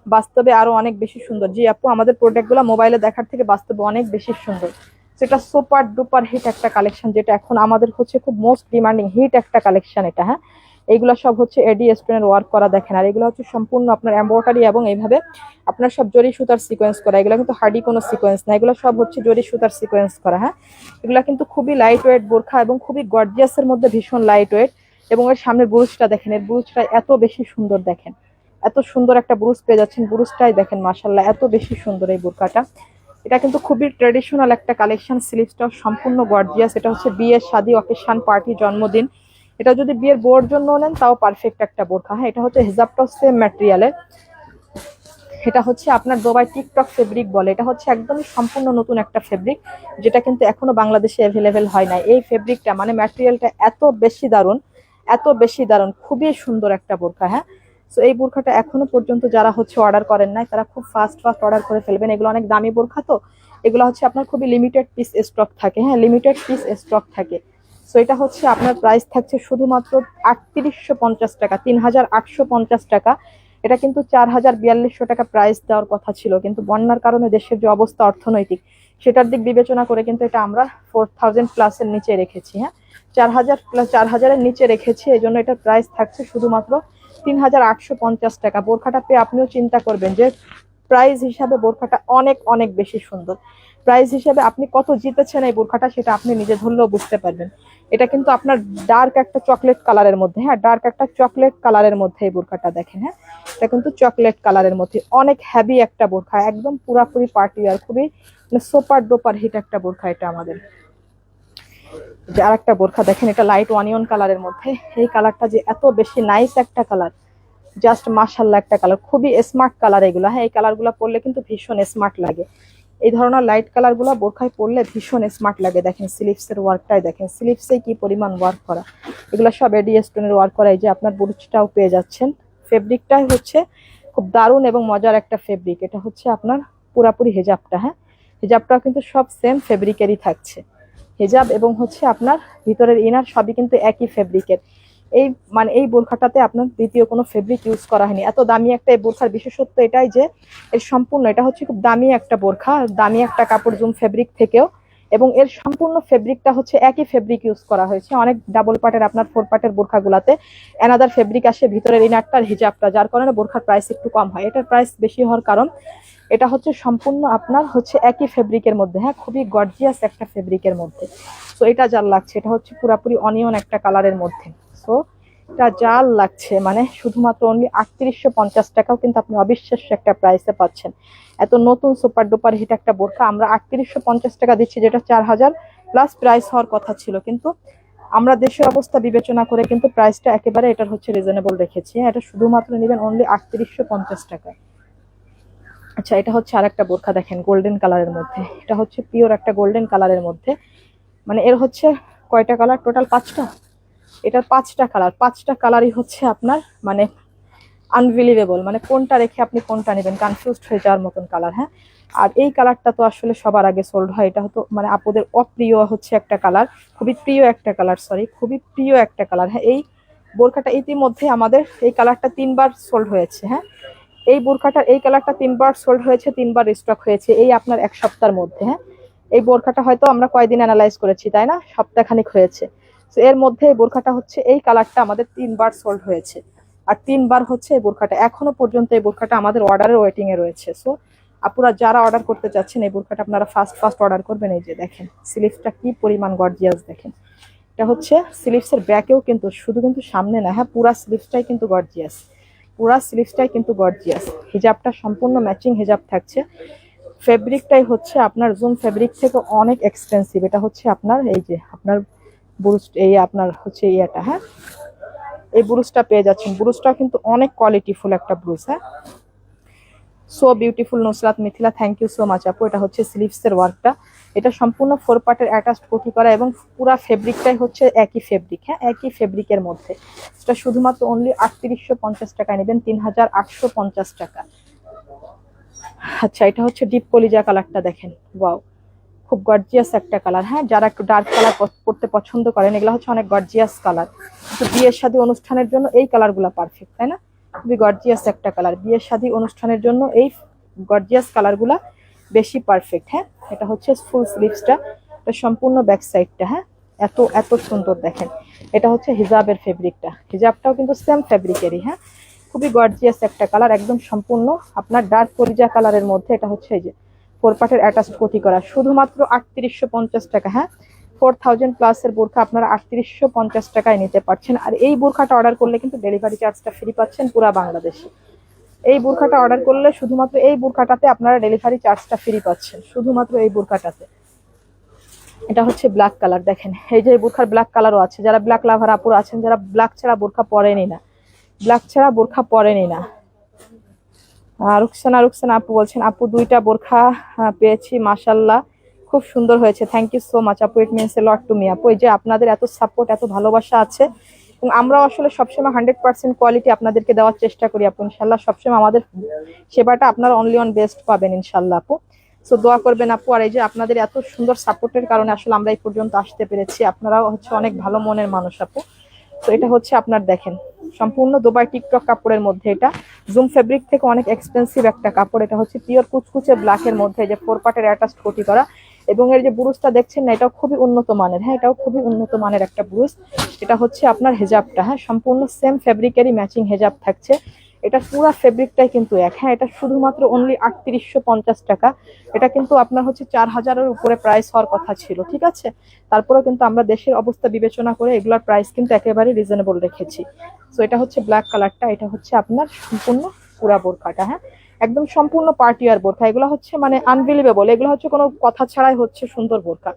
বাস্তবে আরো অনেক বেশি সুন্দর। জি আপু, আমাদের প্রোডাক্টগুলো মোবাইলে দেখার থেকে বাস্তবে অনেক বেশি সুন্দর। সেটা সুপার ডুপার হিট একটা কালেকশন, যেটা এখন আমাদের হচ্ছে খুব মোস্ট ডিমান্ডিং হিট একটা কালেকশন এটা। হ্যাঁ, এইগুলো সব হচ্ছে এডি স্টোনের ওয়ার্ক করা, দেখেন। আর এগুলো হচ্ছে সম্পূর্ণ আপনার এমব্রয়ডারি এবং এইভাবে আপনার সব জরি সুতার সিকোয়েন্স করা। এগুলো কিন্তু হার্ডি কোনো সিকোয়েন্স না, এগুলো সব হচ্ছে জরি সুতার সিকোয়েন্স করা। হ্যাঁ, এগুলো কিন্তু খুবই লাইট ওয়েট বোরখা এবং খুবই গর্জিয়াসের মধ্যে ভীষণ লাইট ওয়েট। এবং এর সামনের ব্রুজটা দেখেন, এর ব্রুজটা এত বেশি সুন্দর। দেখেন, এত সুন্দর একটা ব্রুজ পেয়ে যাচ্ছেন। ব্রুজটাই দেখেন, মাশাল্লাহ, এত বেশি সুন্দর এই বোরকাটা। এটা কিন্তু খুবই ট্রেডিশনাল একটা কালেকশন। স্লিভসটাও সম্পূর্ণ গর্জিয়াস। এটা হচ্ছে বিয়ের, শাদী, অকেশন, পার্টি, জন্মদিন, এটা যদি বিয়ের বউর জন্য নেন তাও পারফেক্ট একটা বোরখা। হ্যাঁ, এটা হচ্ছে হিজাবটাও সেম ম্যাটেরিয়ালের। এটা হচ্ছে আপনার দুবাই টিকটক ফেব্রিক বলে। এটা হচ্ছে একদমই সম্পূর্ণ নতুন একটা ফেব্রিক, যেটা কিন্তু এখনো বাংলাদেশে অ্যাভেলেবেল হয় না। এই ফেব্রিকটা মানে ম্যাটেরিয়ালটা এত বেশি দারুণ, এত বেশি দারুণ, খুবই সুন্দর একটা বোরখা। হ্যাঁ, সো এই বোরখাটা এখনো পর্যন্ত যারা হচ্ছে অর্ডার করেন নাই, তারা খুব ফাস্ট অর্ডার করে ফেলবেন। এগুলো অনেক দামি বোরখা, তো এগুলো হচ্ছে আপনার খুবই লিমিটেড পিস স্টক থাকে। হ্যাঁ, লিমিটেড পিস স্টক থাকে। সো এটা হচ্ছে আপনার প্রাইস থাকছে শুধুমাত্র 3850 টাকা, 3850 টাকা। এটা কিন্তু 4042 টাকা প্রাইস দেওয়ার কথা ছিল, কিন্তু বন্যার কারণে দেশের যে অবস্থা অর্থনৈতিক, সেটার দিক বিবেচনা করে কিন্তু এটা আমরা 4000 প্লাসের নিচে রেখেছি। হ্যাঁ, 4000 নিচে রেখেছি, এই জন্য এটার প্রাইস থাকছে শুধুমাত্র 3850 টাকা। বোরখাটা পেয়ে আপনিও চিন্তা করবেন যে প্রাইস হিসাবে বোরখাটা অনেক অনেক বেশি সুন্দর। প্রাইস হিসেবে আপনি কত জিতেছেন এই বোরখাটা, সেটা আপনি নিজে ধরলেও বুঝতে পারবেন। এটা কিন্তু আপনার ডার্ক একটা চকলেট কালারের মধ্যে। হ্যাঁ, ডার্ক একটা চকলেট কালারের মধ্যে এই বোরখাটা দেখেন। হ্যাঁ, এটা কিন্তু চকলেট কালারের মধ্যে অনেক হেভি একটা বোরখা, একদম পুরাপুরি পার্টি আর খুবই সুপার ডুপার হিট একটা বোরখা এটা আমাদের। যে আর একটা বোরখা দেখেন, এটা লাইট ওয়ানিয়ন কালারের মধ্যে। এই কালারটা যে এত বেশি নাইস একটা কালার, জাস্ট মাশাল্লাহ একটা কালার, খুবই স্মার্ট কালার এগুলো। হ্যাঁ, এই কালারগুলো পরলে কিন্তু ভীষণ স্মার্ট লাগে। এই ধরনের লাইট কালারগুলো বোরখায় পরলে ভীষণ স্মার্ট লাগে। দেখেন স্লিভসের ওয়ার্কটাই দেখেন, স্লিভসে কি পরিমাণ ওয়ার্ক করা। এগুলো সব এডি স্টোনের ওয়ার্ক করা। এই যে আপনার ব্রুচটাও পেয়ে যাচ্ছেন। ফেব্রিকটাই হচ্ছে খুব দারুণ এবং মজার একটা ফেব্রিক। এটা হচ্ছে আপনার পুরাপুরি হেজাবটা। হ্যাঁ, হেজাবটাও কিন্তু সব সেম ফেব্রিকেরই থাকছে। হেজাব এবং হচ্ছে আপনার ভিতরের ইনার সবই কিন্তু একই ফেব্রিকের। এই মানে এই বোরখাটাতে আপনার দ্বিতীয় কোনো ফেব্রিক ইউজ করা হয়নি। এত দামি একটা এই বোরখার বিশেষত্ব এটাই যে এর সম্পূর্ণ, এটা হচ্ছে খুব দামি একটা বোরখা, দামি একটা কাপড় জুম ফেব্রিক থেকেও, এবং এর সম্পূর্ণ ফেব্রিকটা হচ্ছে একই ফেব্রিক ইউজ করা হয়েছে। অনেক ডাবল পার্টের আপনার 4 পার্টের বোরখাগুলাতে অ্যানাদার ফেব্রিক আসে ভিতরের ইনারটার হিজাবটা, যার কারণে বোরখার প্রাইস একটু কম হয়। এটার প্রাইস বেশি হওয়ার কারণ এটা হচ্ছে সম্পূর্ণ আপনার হচ্ছে একই ফেব্রিকের মধ্যে। হ্যাঁ, খুবই গর্জিয়াস একটা ফেব্রিকের মধ্যে। সো এটা যার লাগছে, এটা হচ্ছে পুরাপুরি অনিয়ন একটা কালারের মধ্যে। সো এটা জাল লাগছে মানে শুধুমাত্র অনলি 3850 টাকাও কিন্তু আপনি অবিশ্বাস্য একটা প্রাইসে পাচ্ছেন। এত নতুন সুপার ডুপার হিট একটা বোরখা আমরা 3850 টাকা দিচ্ছি, যেটা 4000 প্লাস প্রাইস হওয়ার কথা ছিল। কিন্তু আমরা দেশের অবস্থা বিবেচনা করে কিন্তু প্রাইসটা একেবারে এটার হচ্ছে রিজনেবল রেখেছি। এটা শুধুমাত্র নেবেন অনলি 3850 টাকায়। আচ্ছা, এটা হচ্ছে আর একটা বোরখা দেখেন গোল্ডেন কালারের মধ্যে। এটা হচ্ছে পিওর একটা গোল্ডেন কালারের মধ্যে। মানে এর হচ্ছে কয়টা কালার টোটাল? 5টা। এটার 5টা কালার, 5টা কালারই হচ্ছে আপনার মানে আনবিলিভেবল, মানে কোনটা রেখে আপনি কোনটা নেবেন কনফিউজড হয়ে যাওয়ার মতন কালার। হ্যাঁ, আর এই কালারটা তো আসলে সবার আগে সোল্ড হয়। এটা হতো মানে আপুদের অপ্রিয় হচ্ছে একটা কালার, খুবই প্রিয় একটা কালার, সরি খুবই প্রিয় একটা কালার। হ্যাঁ, এই বোরখাটা ইতিমধ্যে আমাদের এই কালারটা 3বার সোল্ড হয়েছে। হ্যাঁ, এই বোরখাটার এই কালারটা 3বার সোল্ড হয়েছে, 3বার স্টক হয়েছে এই আপনার 1 সপ্তাহের মধ্যে। হ্যাঁ, এই বোরখাটা হয়তো আমরা কয়দিন অ্যানালাইজ করেছি, তাই না, সপ্তাহখানিক হয়েছে। তো এর মধ্যে এই বোরখাটা হচ্ছে এই কালারটা আমাদের 3বার সোল্ড হয়েছে, আর 3বার হচ্ছে এই বোরখাটা। এখনো পর্যন্ত এই বোরখাটা আমাদের অর্ডারের ওয়েটিং এ রয়েছে। সো আপুরা যারা অর্ডার করতে চাচ্ছেন এই বোরখাটা আপনারা ফার্স্ট অর্ডার করবেন। এই যে দেখেন স্লিভসটা কি পরিমাণ গর্জিয়াস দেখেন। এটা হচ্ছে স্লিভসের ব্যাকেও কিন্তু, শুধু কিন্তু সামনে না, হ্যাঁ পুরা স্লিভসটাই কিন্তু গর্জিয়াস, পুরা স্লিভসটাই কিন্তু গর্জিয়াস। হিজাবটা সম্পূর্ণ ম্যাচিং হিজাব থাকছে। ফেব্রিকটাই হচ্ছে আপনার জুম ফেব্রিক থেকে অনেক এক্সপেন্সিভ। এটা হচ্ছে আপনার এই যে আপনার ব্রুজ, এই আপনার হচ্ছে ইয়েটা, হ্যাঁ এই ব্রুজটা পেয়ে যাচ্ছেন। ব্রুজটা কিন্তু অনেক কোয়ালিটিফুল একটা ব্রুজ। হ্যাঁ, so beautiful Nusrat Mithila, thank you so much আপু। এটা হচ্ছে স্লিভসের ওয়ার্কটা, এটা সম্পূর্ণ 4 পার্টের অ্যাটাচড কোটি করা এবং পুরা ফেব্রিকটাই হচ্ছে একই ফেব্রিক। হ্যাঁ, একই ফেব্রিকের মধ্যে। এটা শুধুমাত্র অনলি 3850 টাকায় নেবেন, 3850 টাকা। আচ্ছা, এটা হচ্ছে ডিপ কলিজা কালারটা দেখেন, ওয়াও খুব গর্জিয়াস একটা কালার। হ্যাঁ, যারা একটু ডার্ক কালার পড়তে পছন্দ করেন, এগুলো হচ্ছে অনেক গর্জিয়াস কালার। তো বিয়ের শাদী অনুষ্ঠানের জন্য এই কালারগুলো পারফেক্ট, তাই না, খুবই গর্জিয়াস একটা কালার। বিয়ের শাদী অনুষ্ঠানের জন্য এই গর্জিয়াস কালারগুলা বেশি পারফেক্ট। হ্যাঁ, এটা হচ্ছে ফুল স্লিভসটা, এটা সম্পূর্ণ ব্যাক সাইডটা। হ্যাঁ, এত এত সুন্দর দেখেন। এটা হচ্ছে হিজাবের ফেব্রিকটা, হিজাবটাও কিন্তু সেম ফেব্রিকেরই। হ্যাঁ, খুবই গর্জিয়াস একটা কালার, একদম সম্পূর্ণ আপনার ডার্ক কলিজা কালারের মধ্যে। এটা হচ্ছে এই যে 4 পার্টের অ্যাটাচড কোটি করা, শুধুমাত্র 3850 টাকা। হ্যাঁ, 4000 প্লাসের বোরখা আপনারা 3850 টাকায় নিতে পারছেন। আর এই বোরখাটা অর্ডার করলে কিন্তু ডেলিভারি চার্জটা ফ্রি পাচ্ছেন পুরো বাংলাদেশে। এই বোরখাটা অর্ডার করলে শুধুমাত্র এই বোরখাটাতে আপনারা ডেলিভারি চার্জটা ফ্রি পাচ্ছেন, শুধুমাত্র এই বোরখাটাতে। এটা হচ্ছে ব্ল্যাক কালার দেখেন, এই যে বোরখার ব্ল্যাক কালারও আছে। যারা ব্ল্যাক লাভার আপুরা আছেন, যারা ব্ল্যাক ছাড়া বোরখা পরেনি না, ব্ল্যাক ছাড়া বোরখা পরেনি না। রুকসানা আপু বলছেন, আপু 2টা বোরখা পেয়েছি মাশাল্লাহ, খুব সুন্দর হয়েছে, থ্যাংক ইউ সো মাচ আপু, it means a lot to me আপু। এই যে আপনাদের এত সাপোর্ট, এত ভালোবাসা আছে, এবং আমরাও আসলে সবসময় 100% কোয়ালিটি আপনাদেরকে দেওয়ার চেষ্টা করি আপু। ইনশাল্লাহ সবসময় আমাদের সেবাটা আপনারা অনলি অন বেস্ট পাবেন ইনশাল্লাহ আপু। সো দোয়া করবেন আপু। আর এই যে আপনাদের এত সুন্দর সাপোর্টের কারণে আসলে আমরা এই পর্যন্ত আসতে পেরেছি। আপনারাও হচ্ছে অনেক ভালো মনের মানুষ আপু। তো এটা হচ্ছে আপনার দেখেন সম্পূর্ণ দুবাই টিকটক কাপড়ের মধ্যে, এটা জুম ফেব্রিক থেকে অনেক এক্সপেন্সিভ একটা কাপড়। এটা হচ্ছে পিওর কুচকুচে ব্ল্যাকের মধ্যে, যে 4 পার্টের অ্যাটাচড কোটি করা, এবং এর যে ব্রুজটা দেখছেন না, এটাও খুবই উন্নত মানের। হ্যাঁ, এটাও খুবই উন্নত মানের একটা ব্রুজ। এটা হচ্ছে আপনার হেজাবটা, হ্যাঁ সম্পূর্ণ সেম ফেব্রিকেরই ম্যাচিং হেজাব থাকছে। এটা পুরো ফেব্রিকটাই কিন্তু এক। হ্যাঁ, এটা শুধুমাত্র অনলি 3850 টাকা। এটা কিন্তু আপনার হচ্ছে 4000-এর উপরে প্রাইস হওয়ার কথা ছিল, ঠিক আছে। তারপরেও কিন্তু আমরা দেশের অবস্থা বিবেচনা করে এগুলোর প্রাইস কিন্তু একেবারে রিজনেবল রেখেছি। সো এটা হচ্ছে ব্ল্যাক কালারটা, এটা হচ্ছে আপনার সম্পূর্ণ পুরা বোরখাটা। হ্যাঁ, একদম সম্পূর্ণ পার্টিওয়ার বোরখা। এগুলো হচ্ছে মানে আনবিলিভেবল, এগুলো হচ্ছে কোনো কথা ছাড়াই হচ্ছে সুন্দর বোরখা,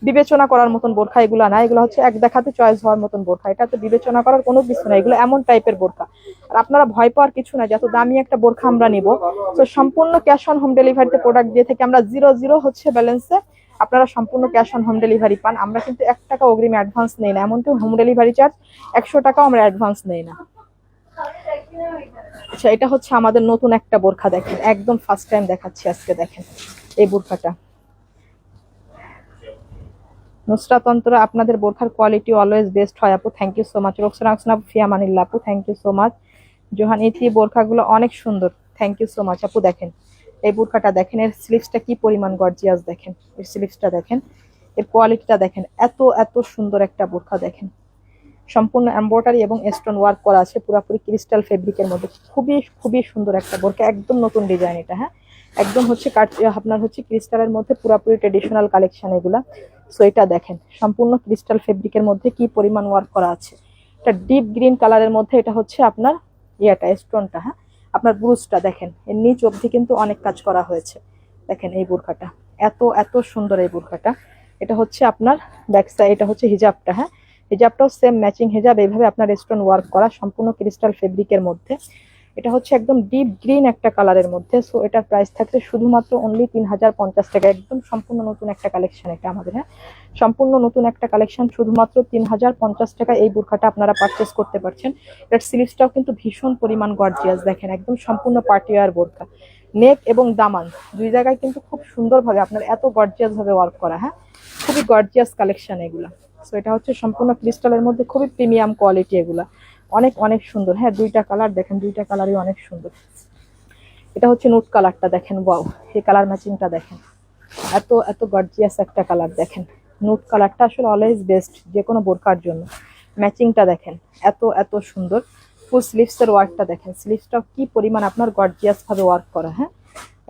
বিবেচনা করার মতন বোরখা এগুলো না। এগুলো হচ্ছে এক দেখাতে চয়েস হওয়ার মতন বোরখা, এটা তো বিবেচনা করার কোনো কিছু না। এগুলো এমন টাইপের বোরখা, আর আপনারা ভয় পাওয়ার কিছু না, যত দামি একটা বোরখা আমরা নিব। তো সম্পূর্ণ ক্যাশ অন হোম ডেলিভারিতে প্রোডাক্ট দিয়ে থেকে আমরা 0 হচ্ছে ব্যালেন্সে আপনারা সম্পূর্ণ ক্যাশ অন হোম ডেলিভারি পান। আমরা কিন্তু 1 টাকা অগ্রিম অ্যাডভান্স নেই না, এমনকি হোম ডেলিভারি চার্জ 100 টাকাও আমরা অ্যাডভান্স নেই না। আচ্ছা, এটা হচ্ছে আমাদের নতুন একটা বোরখা দেখেন, একদম ফার্স্ট টাইম দেখাচ্ছি আজকে। দেখেন এই বোরখাটা, নুসরাত অন্তরা, আপনাদের বোরখার কোয়ালিটি অলওয়েজ বেস্ট হয় আপু, thank you so much. Roksana ফিয়ামানিল্লাহ আপু, thank you so much. Johan Iti, বোরখাগুলো অনেক সুন্দর, থ্যাংক ইউ সো মাচ আপু। দেখেন এই বোরখাটা দেখেন, এর স্লিভসটা কি পরিমাণ গর্জিয়াস দেখেন, এর স্লিভসটা দেখেন, এর কোয়ালিটিটা দেখেন, এত এত সুন্দর একটা বোরখা দেখেন। সম্পূর্ণ এমব্রয়ডারি এবং স্টোন ওয়ার্ক করা আছে, পুরোপুরি ক্রিস্টাল ফেব্রিকের মধ্যে, খুবই খুবই সুন্দর একটা বোরখা, একদম নতুন ডিজাইন এটা। হ্যাঁ, একদম হচ্ছে আপনার হচ্ছে ক্রিস্টালের মধ্যে পুরোপুরি ট্রেডিশনাল কালেকশন এগুলা। সো এটা দেখেন সম্পূর্ণ ক্রিস্টাল ফেব্রিকের মধ্যে কি পরিমাণ ওয়ার্ক করা আছে। এটা ডিপ গ্রিন কালারের মধ্যে, এটা হচ্ছে আপনার ইয়েটা স্টোনটা। হ্যাঁ, আপনার ব্রুজটা দেখেন, এর নিচ অবধি কিন্তু অনেক কাজ করা হয়েছে। দেখেন এই বোরখাটা এত এত সুন্দর, এই বোরখাটা। এটা হচ্ছে আপনার ব্যাক সাইড, এটা হচ্ছে হিজাবটা। হ্যাঁ, হিজাবটাও সেম ম্যাচিং হিজাব, এইভাবে আপনার স্টোন ওয়ার্ক করা সম্পূর্ণ ক্রিস্টাল ফেব্রিকের মধ্যে। এটা হচ্ছে একদম ডিপ গ্রিন একটা কালারের মধ্যে। সো এটার প্রাইস থাকছে শুধুমাত্র অনলি 3050 টাকা, একদম সম্পূর্ণ নতুন একটা কালেকশন এটা আমাদের। হ্যাঁ, সম্পূর্ণ নতুন একটা কালেকশন, শুধুমাত্র 3050 টাকা এই বোরখাটা আপনারা পারচেস করতে পারছেন। এটার স্লিভসটাও কিন্তু ভীষণ পরিমাণ গর্জিয়াস দেখেন, একদম সম্পূর্ণ পার্টিওয়ার বোরখা। নেক এবং দামান দুই জায়গায় কিন্তু খুব সুন্দরভাবে আপনার এত গর্জিয়াস ভাবে ওয়ার্ক করা। হ্যাঁ, খুবই গর্জিয়াস কালেকশন এগুলা। সো এটা হচ্ছে সম্পূর্ণ ক্রিস্টালের মধ্যে, খুবই প্রিমিয়াম কোয়ালিটি এগুলা, অনেক অনেক সুন্দর। হ্যাঁ, 2টা কালার দেখেন, 2টা কালারই অনেক সুন্দর। এটা হচ্ছে নুট কালারটা দেখেন, ওয়াও, এই কালার ম্যাচিংটা দেখেন, এত এত গর্জিয়াস একটা কালার দেখেন। নুট কালারটা আসলে অলওয়েজ বেস্ট যে কোনো বোরকার জন্য। ম্যাচিংটা দেখেন, এত এত সুন্দর। ফুল স্লিভসের ওয়ার্কটা দেখেন, স্লিভসটাও কি পরিমাণ আপনার গর্জিয়াস ভাবে ওয়ার্ক করা। হ্যাঁ,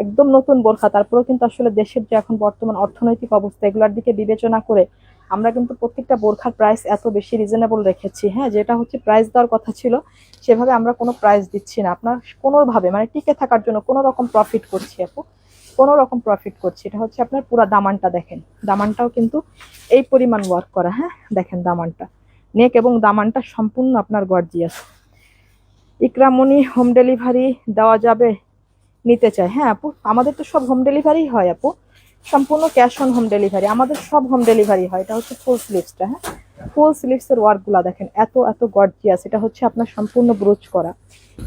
একদম নতুন বোরখা, তারপরেও কিন্তু আসলে দেশের যে এখন বর্তমান অর্থনৈতিক অবস্থা এগুলোর দিকে বিবেচনা করে আমরা কিন্তু প্রত্যেকটা বোরখার প্রাইস এত বেশি রিজনেবল রেখেছি। হ্যাঁ, যেটা হচ্ছে প্রাইস দেওয়ার কথা ছিল সেভাবে আমরা কোনো প্রাইস দিচ্ছি না, আপনার কোনোভাবে মানে টিকে থাকার জন্য কোনো রকম প্রফিট করছি আপু, কোনো রকম প্রফিট করছি। এটা হচ্ছে আপনার পুরো দামানটা দেখেন, দামানটাও কিন্তু এই পরিমাণ ওয়ার্ক করা। হ্যাঁ দেখেন দামানটা, নেক এবং দামানটা সম্পূর্ণ আপনার গর্জিয়াস। ইকরামণি হোম ডেলিভারি দেওয়া যাবে? নিতে চাই? হ্যাঁ আপু, আমাদের তো সব হোম ডেলিভারি হয় আপু, সম্পূর্ণ ক্যাশ অন হোম ডেলিভারি, আমাদের সব হোম ডেলিভারি হয়। এটা হচ্ছে ফুল স্লিভসটা। হ্যাঁ, ফুল স্লিভসের ওয়ার্কগুলো দেখেন, এত এত গর্জিয়াস। এটা হচ্ছে আপনার সম্পূর্ণ ব্রুচ করা,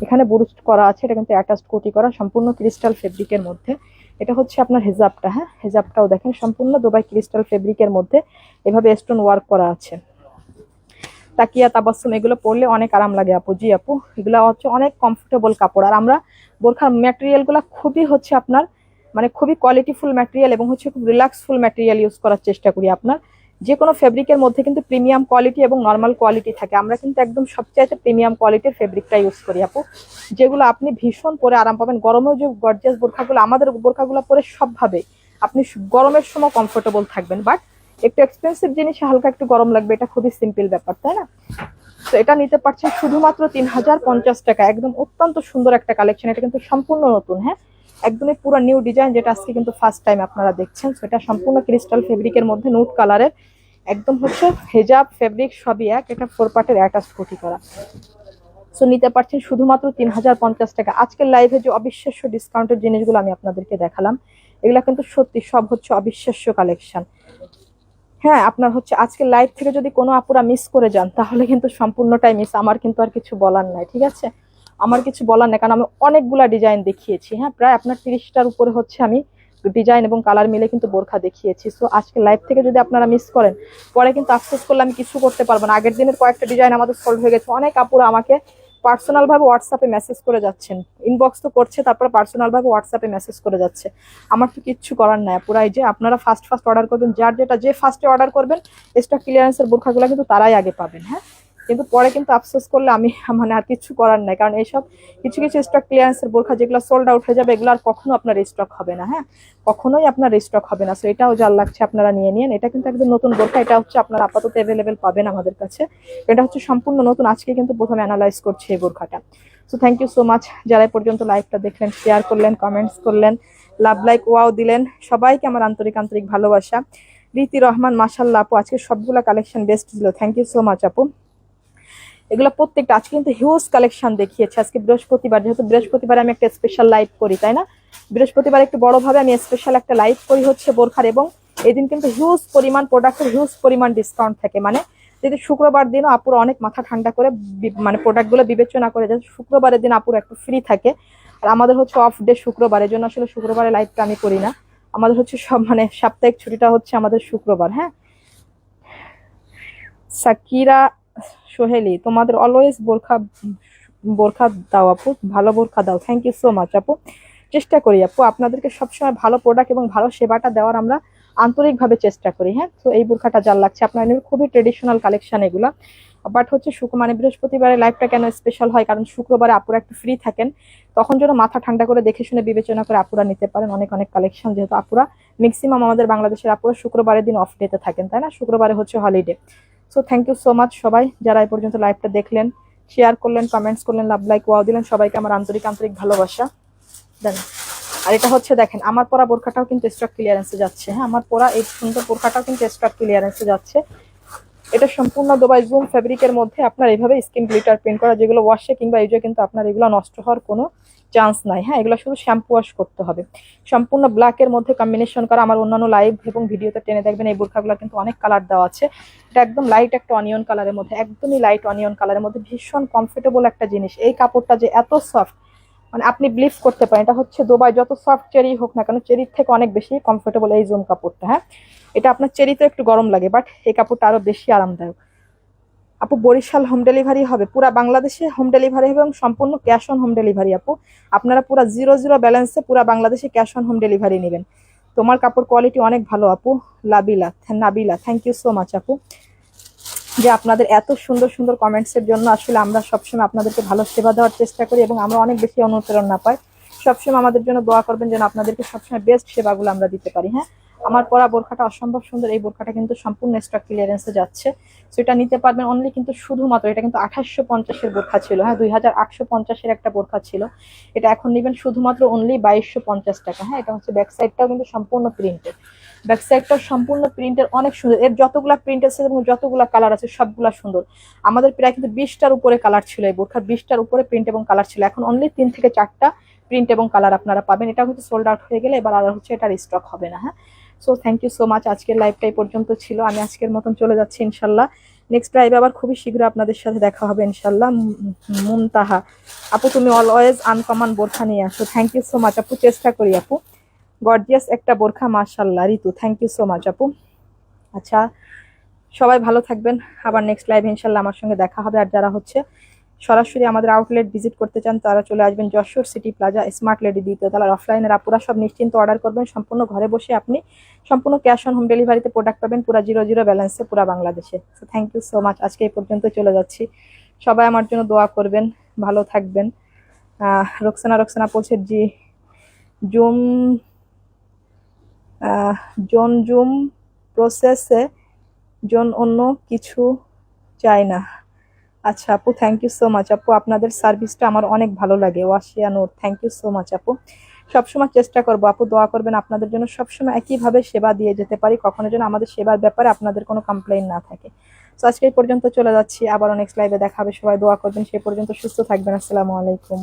এখানে ব্রুচ করা আছে, এটা কিন্তু অ্যাটাচড কোটি করা, সম্পূর্ণ ক্রিস্টাল ফেব্রিকের মধ্যে। এটা হচ্ছে আপনার হেজাবটা। হ্যাঁ, হেজাবটাও দেখেন সম্পূর্ণ দুবাই ক্রিস্টাল ফেব্রিকের মধ্যে এভাবে স্টোন ওয়ার্ক করা আছে। তাকিয়া তাবাসসুম এগুলো পরলে অনেক আরাম লাগে আপু। জি আপু, এগুলো হচ্ছে অনেক কমফোর্টেবল কাপড়, আর আমরা বোরখার ম্যাটেরিয়ালগুলো খুবই হচ্ছে আপনার মানে খুবই কোয়ালিটিফুল ম্যাটেরিয়াল এবং হচ্ছে খুব রিল্যাক্সফুল ম্যাটেরিয়াল ইউজ করার চেষ্টা করি। আপনার যে কোনো ফেব্রিকের মধ্যে কিন্তু প্রিমিয়াম কোয়ালিটি এবং নর্মাল কোয়ালিটি থাকে, আমরা কিন্তু একদম সবচাইতে প্রিমিয়াম কোয়ালিটির ফেব্রিকটা ইউজ করি আপু, যেগুলো আপনি ভীষণ পরে আরাম পাবেন। গরমেও যে গর্জিয়াস বোরখাগুলো, আমাদের বোরখাগুলো পরে সবভাবে আপনি গরমের সময় কমফোর্টেবল থাকবেন, বাট একটু এক্সপেন্সিভ জিনিস হালকা একটু গরম লাগবে, এটা খুবই সিম্পল ব্যাপার, তাই না? তো এটা নিতে পারছেন শুধুমাত্র 3050 টাকা, একদম অত্যন্ত সুন্দর একটা কালেকশন। এটা কিন্তু সম্পূর্ণ নতুন, হ্যাঁ একদমই পুরো নিউ ডিজাইন, যেটা আজকে কিন্তু ফার্স্ট টাইম আপনারা দেখছেন। সেটা সম্পূর্ণ ক্রিস্টাল ফেব্রিকের মধ্যে নুট কালারের, একদম হচ্ছে হেজাব ফেব্রিক সবই এক, এটা 4 পার্টের অ্যাটাচ কোটি করা। সো নিতে পারছেন শুধুমাত্র 3050 টাকা। আজকের লাইভে যে অবিশ্বাস্য ডিসকাউন্টের জিনিসগুলো আমি আপনাদেরকে দেখালাম, এগুলা কিন্তু সত্যি সব হচ্ছে অবিশ্বাস্য কালেকশন। হ্যাঁ, আপনার হচ্ছে আজকের লাইভ থেকে যদি কোনো আপুরা মিস করে যান তাহলে কিন্তু সম্পূর্ণটাই মিস, আমার কিন্তু আর কিছু বলার নাই, ঠিক আছে? আমার কিছু বলার নেই, কারণ আমি অনেকগুলা ডিজাইন দেখিয়েছি। হ্যাঁ, প্রায় আপনার 30টার উপরে হচ্ছে আমি ডিজাইন এবং কালার মিলে কিন্তু বোরখা দেখিয়েছি। সো আজকে লাইভ থেকে যদি আপনারা মিস করেন পরে কিন্তু আফসোস করলে আমি কিছু করতে পারবো না। আগের দিনের কয়েকটা ডিজাইন আমাদের সোল্ড হয়ে গেছে, অনেক আপুরা আমাকে পার্সোনাল ভাবে হোয়াটসঅ্যাপে মেসেজ করে যাচ্ছেন, ইনবক্স তো করছে, তারপর পার্সোনাল ভাবে হোয়াটসঅ্যাপে মেসেজ করে যাচ্ছে। আমার তো কিচ্ছু করার নাই পুরো, এই যে আপনারা ফার্স্ট অর্ডার করবেন, যার যেটা যে ফার্স্টে অর্ডার করবেন স্টক ক্লিয়ারেন্সের বোরখাগুলো কিন্তু তারাই আগে পাবেন। হ্যাঁ, কিন্তু পরে কিন্তু আফসোস করলে আমি মানে আর কিছু করার নাই, কারণ এইসব কিছু কিছু স্টক ক্লিয়ারেন্সের বোরখা যেগুলো সোল্ড আউট হয়ে যাবে এগুলো আর কখনো আপনার স্টক হবে না। হ্যাঁ, কখনোই আপনার স্টক হবে না। সো এটাও যার লাগছে আপনারা নিয়ে নিন, এটা কিন্তু একদম নতুন বোরখা, এটা হচ্ছে আপনার আপাতত অ্যাভেলেবেল পাবেন আমাদের কাছে, এটা হচ্ছে সম্পূর্ণ নতুন, আজকে কিন্তু প্রথমে অ্যানালাইজ করছি এই বোরখাটা। So thank you so much যারা এই পর্যন্ত লাইভটা দেখলেন, শেয়ার করলেন, কমেন্টস করলেন, লাভ লাইক ওয়াও দিলেন, সবাইকে আমার আন্তরিক আন্তরিক ভালোবাসা। রীতি রহমান মাশাল্লাহ আপু, আজকে সবগুলা কালেকশন বেস্ট ছিল, থ্যাংক ইউ সো মাচ আপু। এগুলো প্রত্যেকটা আজকে কিন্তু হিউজ কালেকশন দেখিয়েছে। আজকে বৃহস্পতিবার, যেহেতু বৃহস্পতিবার আমি একটা স্পেশাল লাইভ করি, তাই না? বৃহস্পতিবার একটু বড়ভাবে আমি স্পেশাল একটা লাইভ করি হচ্ছে বোরখার, এবং এই দিন কিন্তু হিউজ পরিমাণ প্রোডাক্টের হিউজ পরিমাণ ডিসকাউন্ট থাকে। মানে যদি শুক্রবার দিনও আপুরা অনেক মাথা ঠান্ডা করে মানে প্রোডাক্টগুলো বিবেচনা করে যে শুক্রবারের দিন আপুরা একটু ফ্রি থাকে, আর আমাদের হচ্ছে অফ ডে শুক্রবার, এই জন্য আসলে শুক্রবারে লাইভটা আমি করি না। আমাদের হচ্ছে সব মানে সাপ্তাহিক ছুটিটা হচ্ছে আমাদের শুক্রবার। হ্যাঁ, সাকিরা সোহেলি, তোমাদের অলওয়েজ বোরখা বোরখা দাও আপু, ভালো বোরখা দাও, থ্যাংক ইউ সো মাচ আপু। চেষ্টা করি আপু আপনাদেরকে সবসময় ভালো প্রোডাক্ট এবং ভালো সেবাটা দেওয়ার, আমরা আন্তরিকভাবে চেষ্টা করি। হ্যাঁ, তো এই বোরখাটা যার লাগছে আপনার খুবই ট্রেডিশনাল কালেকশন এগুলা, বাট হচ্ছে মানে বৃহস্পতিবারে লাইভটা কেন স্পেশাল হয়, কারণ শুক্রবারে আপুরা একটু ফ্রি থাকেন, তখন যেন মাথা ঠান্ডা করে দেখে শুনে বিবেচনা করে আপুরা নিতে পারেন অনেক অনেক কালেকশন, যেহেতু আপুরা ম্যাক্সিমাম আমাদের বাংলাদেশের আপুরা শুক্রবারের দিন অফ ডেতে থাকেন, তাই না? শুক্রবারে হচ্ছে holiday. So thank you so much সবাই যারা এই পর্যন্ত লাইভটা দেখলেন, শেয়ার করলেন, কমেন্টস করলেন, লাভ লাইক ওয়াও দিলেন, সবাইকে আমার আন্তরিক আন্তরিক ভালোবাসা দেন। আর এটা হচ্ছে দেখেন আমার পরা বোরখাটাও কিন্তু স্টক ক্লিয়ারেন্সে যাচ্ছে। হ্যাঁ, আমার পরা এই সুন্দর বোরখাটাও কিন্তু স্টক ক্লিয়ারেন্সে যাচ্ছে। এটা সম্পূর্ণ দুবাই জুম ফেব্রিকের মধ্যে আপনার এইভাবে স্কিন গ্লিটার প্রিন্ট করা, যেগুলো ওয়াশে কিংবা ইউজে কিন্তু আপনার এগুলো নষ্ট হওয়ার কোনো চান্স নাই। হ্যাঁ, এগুলো শুধু শ্যাম্পু ওয়াশ করতে হবে। সম্পূর্ণ ব্ল্যাকের মধ্যে কম্বিনেশন করা, আমার অন্যান্য লাইভ এবং ভিডিওতে টেনে দেখবেন এই বোরখাগুলো কিন্তু অনেক কালার দেওয়া আছে। এটা একদম লাইট একটা অনিয়ন কালারের মধ্যে, একদমই লাইট অনিয়ন কালারের মধ্যে, ভীষণ কমফোর্টেবল একটা জিনিস। এই কাপড়টা যে এত সফট, মানে আপনি বিলিভ করতে পারেন, এটা হচ্ছে দুবাই যত সফট চেরি হোক না কেন, চেরির থেকে অনেক বেশি কমফোর্টেবল এই জুম কাপড়টা। হ্যাঁ, এটা আপনার চেরিতে একটু গরম লাগে, বাট এই কাপড়টা আরো বেশি আরামদায়ক। আপু বরিশাল হোম ডেলিভারি হবে, পুরা বাংলাদেশে হোম ডেলিভারি হবে এবং সম্পূর্ণ ক্যাশ অন হোম ডেলিভারি আপু। আপনারা পুরা জিরো জিরো ব্যালেন্সে পুরা বাংলাদেশে ক্যাশ অন হোম ডেলিভারি নেবেন। তোমার কাপড় কোয়ালিটি অনেক ভালো আপু। Nabila, thank you so much আপু, যে আপনাদের এত সুন্দর সুন্দর কমেন্টসের জন্য। আসলে আমরা সবসময় আপনাদেরকে ভালো সেবা দেওয়ার চেষ্টা করি এবং আমরা অনেক বেশি অনুপ্রেরণা পাই। সবসময় আমাদের জন্য দোয়া করবেন যেন আপনাদেরকে সবসময় বেস্ট সেবাগুলো আমরা দিতে পারি। হ্যাঁ, আমার পরা বোরখাটা অসম্ভব সুন্দর, এই বোরখাটা কিন্তু সম্পূর্ণ স্টক ক্লিয়ারেন্সে যাচ্ছে। সো এটা নিতে পারবেন অনলি কিন্তু শুধুমাত্র, এটা কিন্তু 2850-এর বোরখা ছিল, হ্যাঁ 2850-এর একটা বোরখা ছিল, এটা এখন নেবেন শুধুমাত্র অনলি 2250 টাকা। হ্যাঁ, এটা হচ্ছে ব্যাক সাইডটাও কিন্তু সম্পূর্ণ প্রিন্টেড, ব্যাক সাইডটা সম্পূর্ণ প্রিন্টের, অনেক সুন্দর। এর যতগুলা প্রিন্ট আছে এবং যতগুলা কালার আছে সবগুলা সুন্দর। আমাদের প্রায় কিন্তু 20টার উপরে কালার ছিল, এই বোরখার 20টার উপরে প্রিন্ট এবং কালার ছিল। এখন অনলি 3 থেকে 4টা প্রিন্ট এবং কালার আপনারা পাবেন। এটা হচ্ছে সোল্ড আউট হয়ে গেলে এবার আর হচ্ছে এটার স্টক হবে না। হ্যাঁ, so thank you so much. আজকের লাইভটা এই পর্যন্ত ছিল, আমি আজকের মতন চলে যাচ্ছি ইনশাল্লাহ। নেক্সট লাইভে আবার খুবই শীঘ্র আপনাদের সাথে দেখা হবে ইনশাল্লাহ। মুনতাহা আপু, তুমি অলওয়েজ আনকমন বোরখা নিয়ে আসো, থ্যাংক ইউ সো মাচ আপু, চেষ্টা করি আপু। গর্জিয়াস একটা বোরখা, মাশাআল্লাহ। ঋতু, থ্যাংক ইউ সো মাচ আপু। আচ্ছা, সবাই ভালো থাকবেন, আবার নেক্সট লাইভ ইনশাল্লাহ আমার সঙ্গে দেখা হবে। আর যারা হচ্ছে সরাসরি আমাদের আউটলেট ভিজিট করতে চান তারা চলে আসবেন Jessore city plaza smart lady দ্বিতীয়তলার। অফলাইনের আপুরা সব নিশ্চিন্ত অর্ডার করবেন, সম্পূর্ণ ঘরে বসে আপনি সম্পূর্ণ ক্যাশ অন হোম ডেলিভারিতে প্রোডাক্ট পাবেন, পুরা জিরো জিরো ব্যালেন্সে পুরা বাংলাদেশে। So thank you so much, আজকে এই পর্যন্ত চলে যাচ্ছি। সবাই আমার জন্য দোয়া করবেন, ভালো থাকবেন। রোকসানা বলছে জি জুম জুম প্রসেসে অন্য কিছু চাই না। আচ্ছা আপু, থ্যাংক ইউ সো মাচ আপু, আপনাদের সার্ভিসটা আমার অনেক ভালো লাগে। ওয়াশিয়া নূর, থ্যাংক ইউ সো মাচ আপু। সবসময় চেষ্টা করবো আপু, দোয়া করবেন আপনাদের জন্য সবসময় একইভাবে সেবা দিয়ে যেতে পারি, কখনো যেন আমাদের সেবার ব্যাপারে আপনাদের কোনো কমপ্লেইন না থাকে। তো আজকে এই পর্যন্ত চলে যাচ্ছি, আবারও নেক্সট লাইভে দেখা হবে। সবাই দোয়া করবেন, সে পর্যন্ত সুস্থ থাকবেন। আসসালামু আলাইকুম।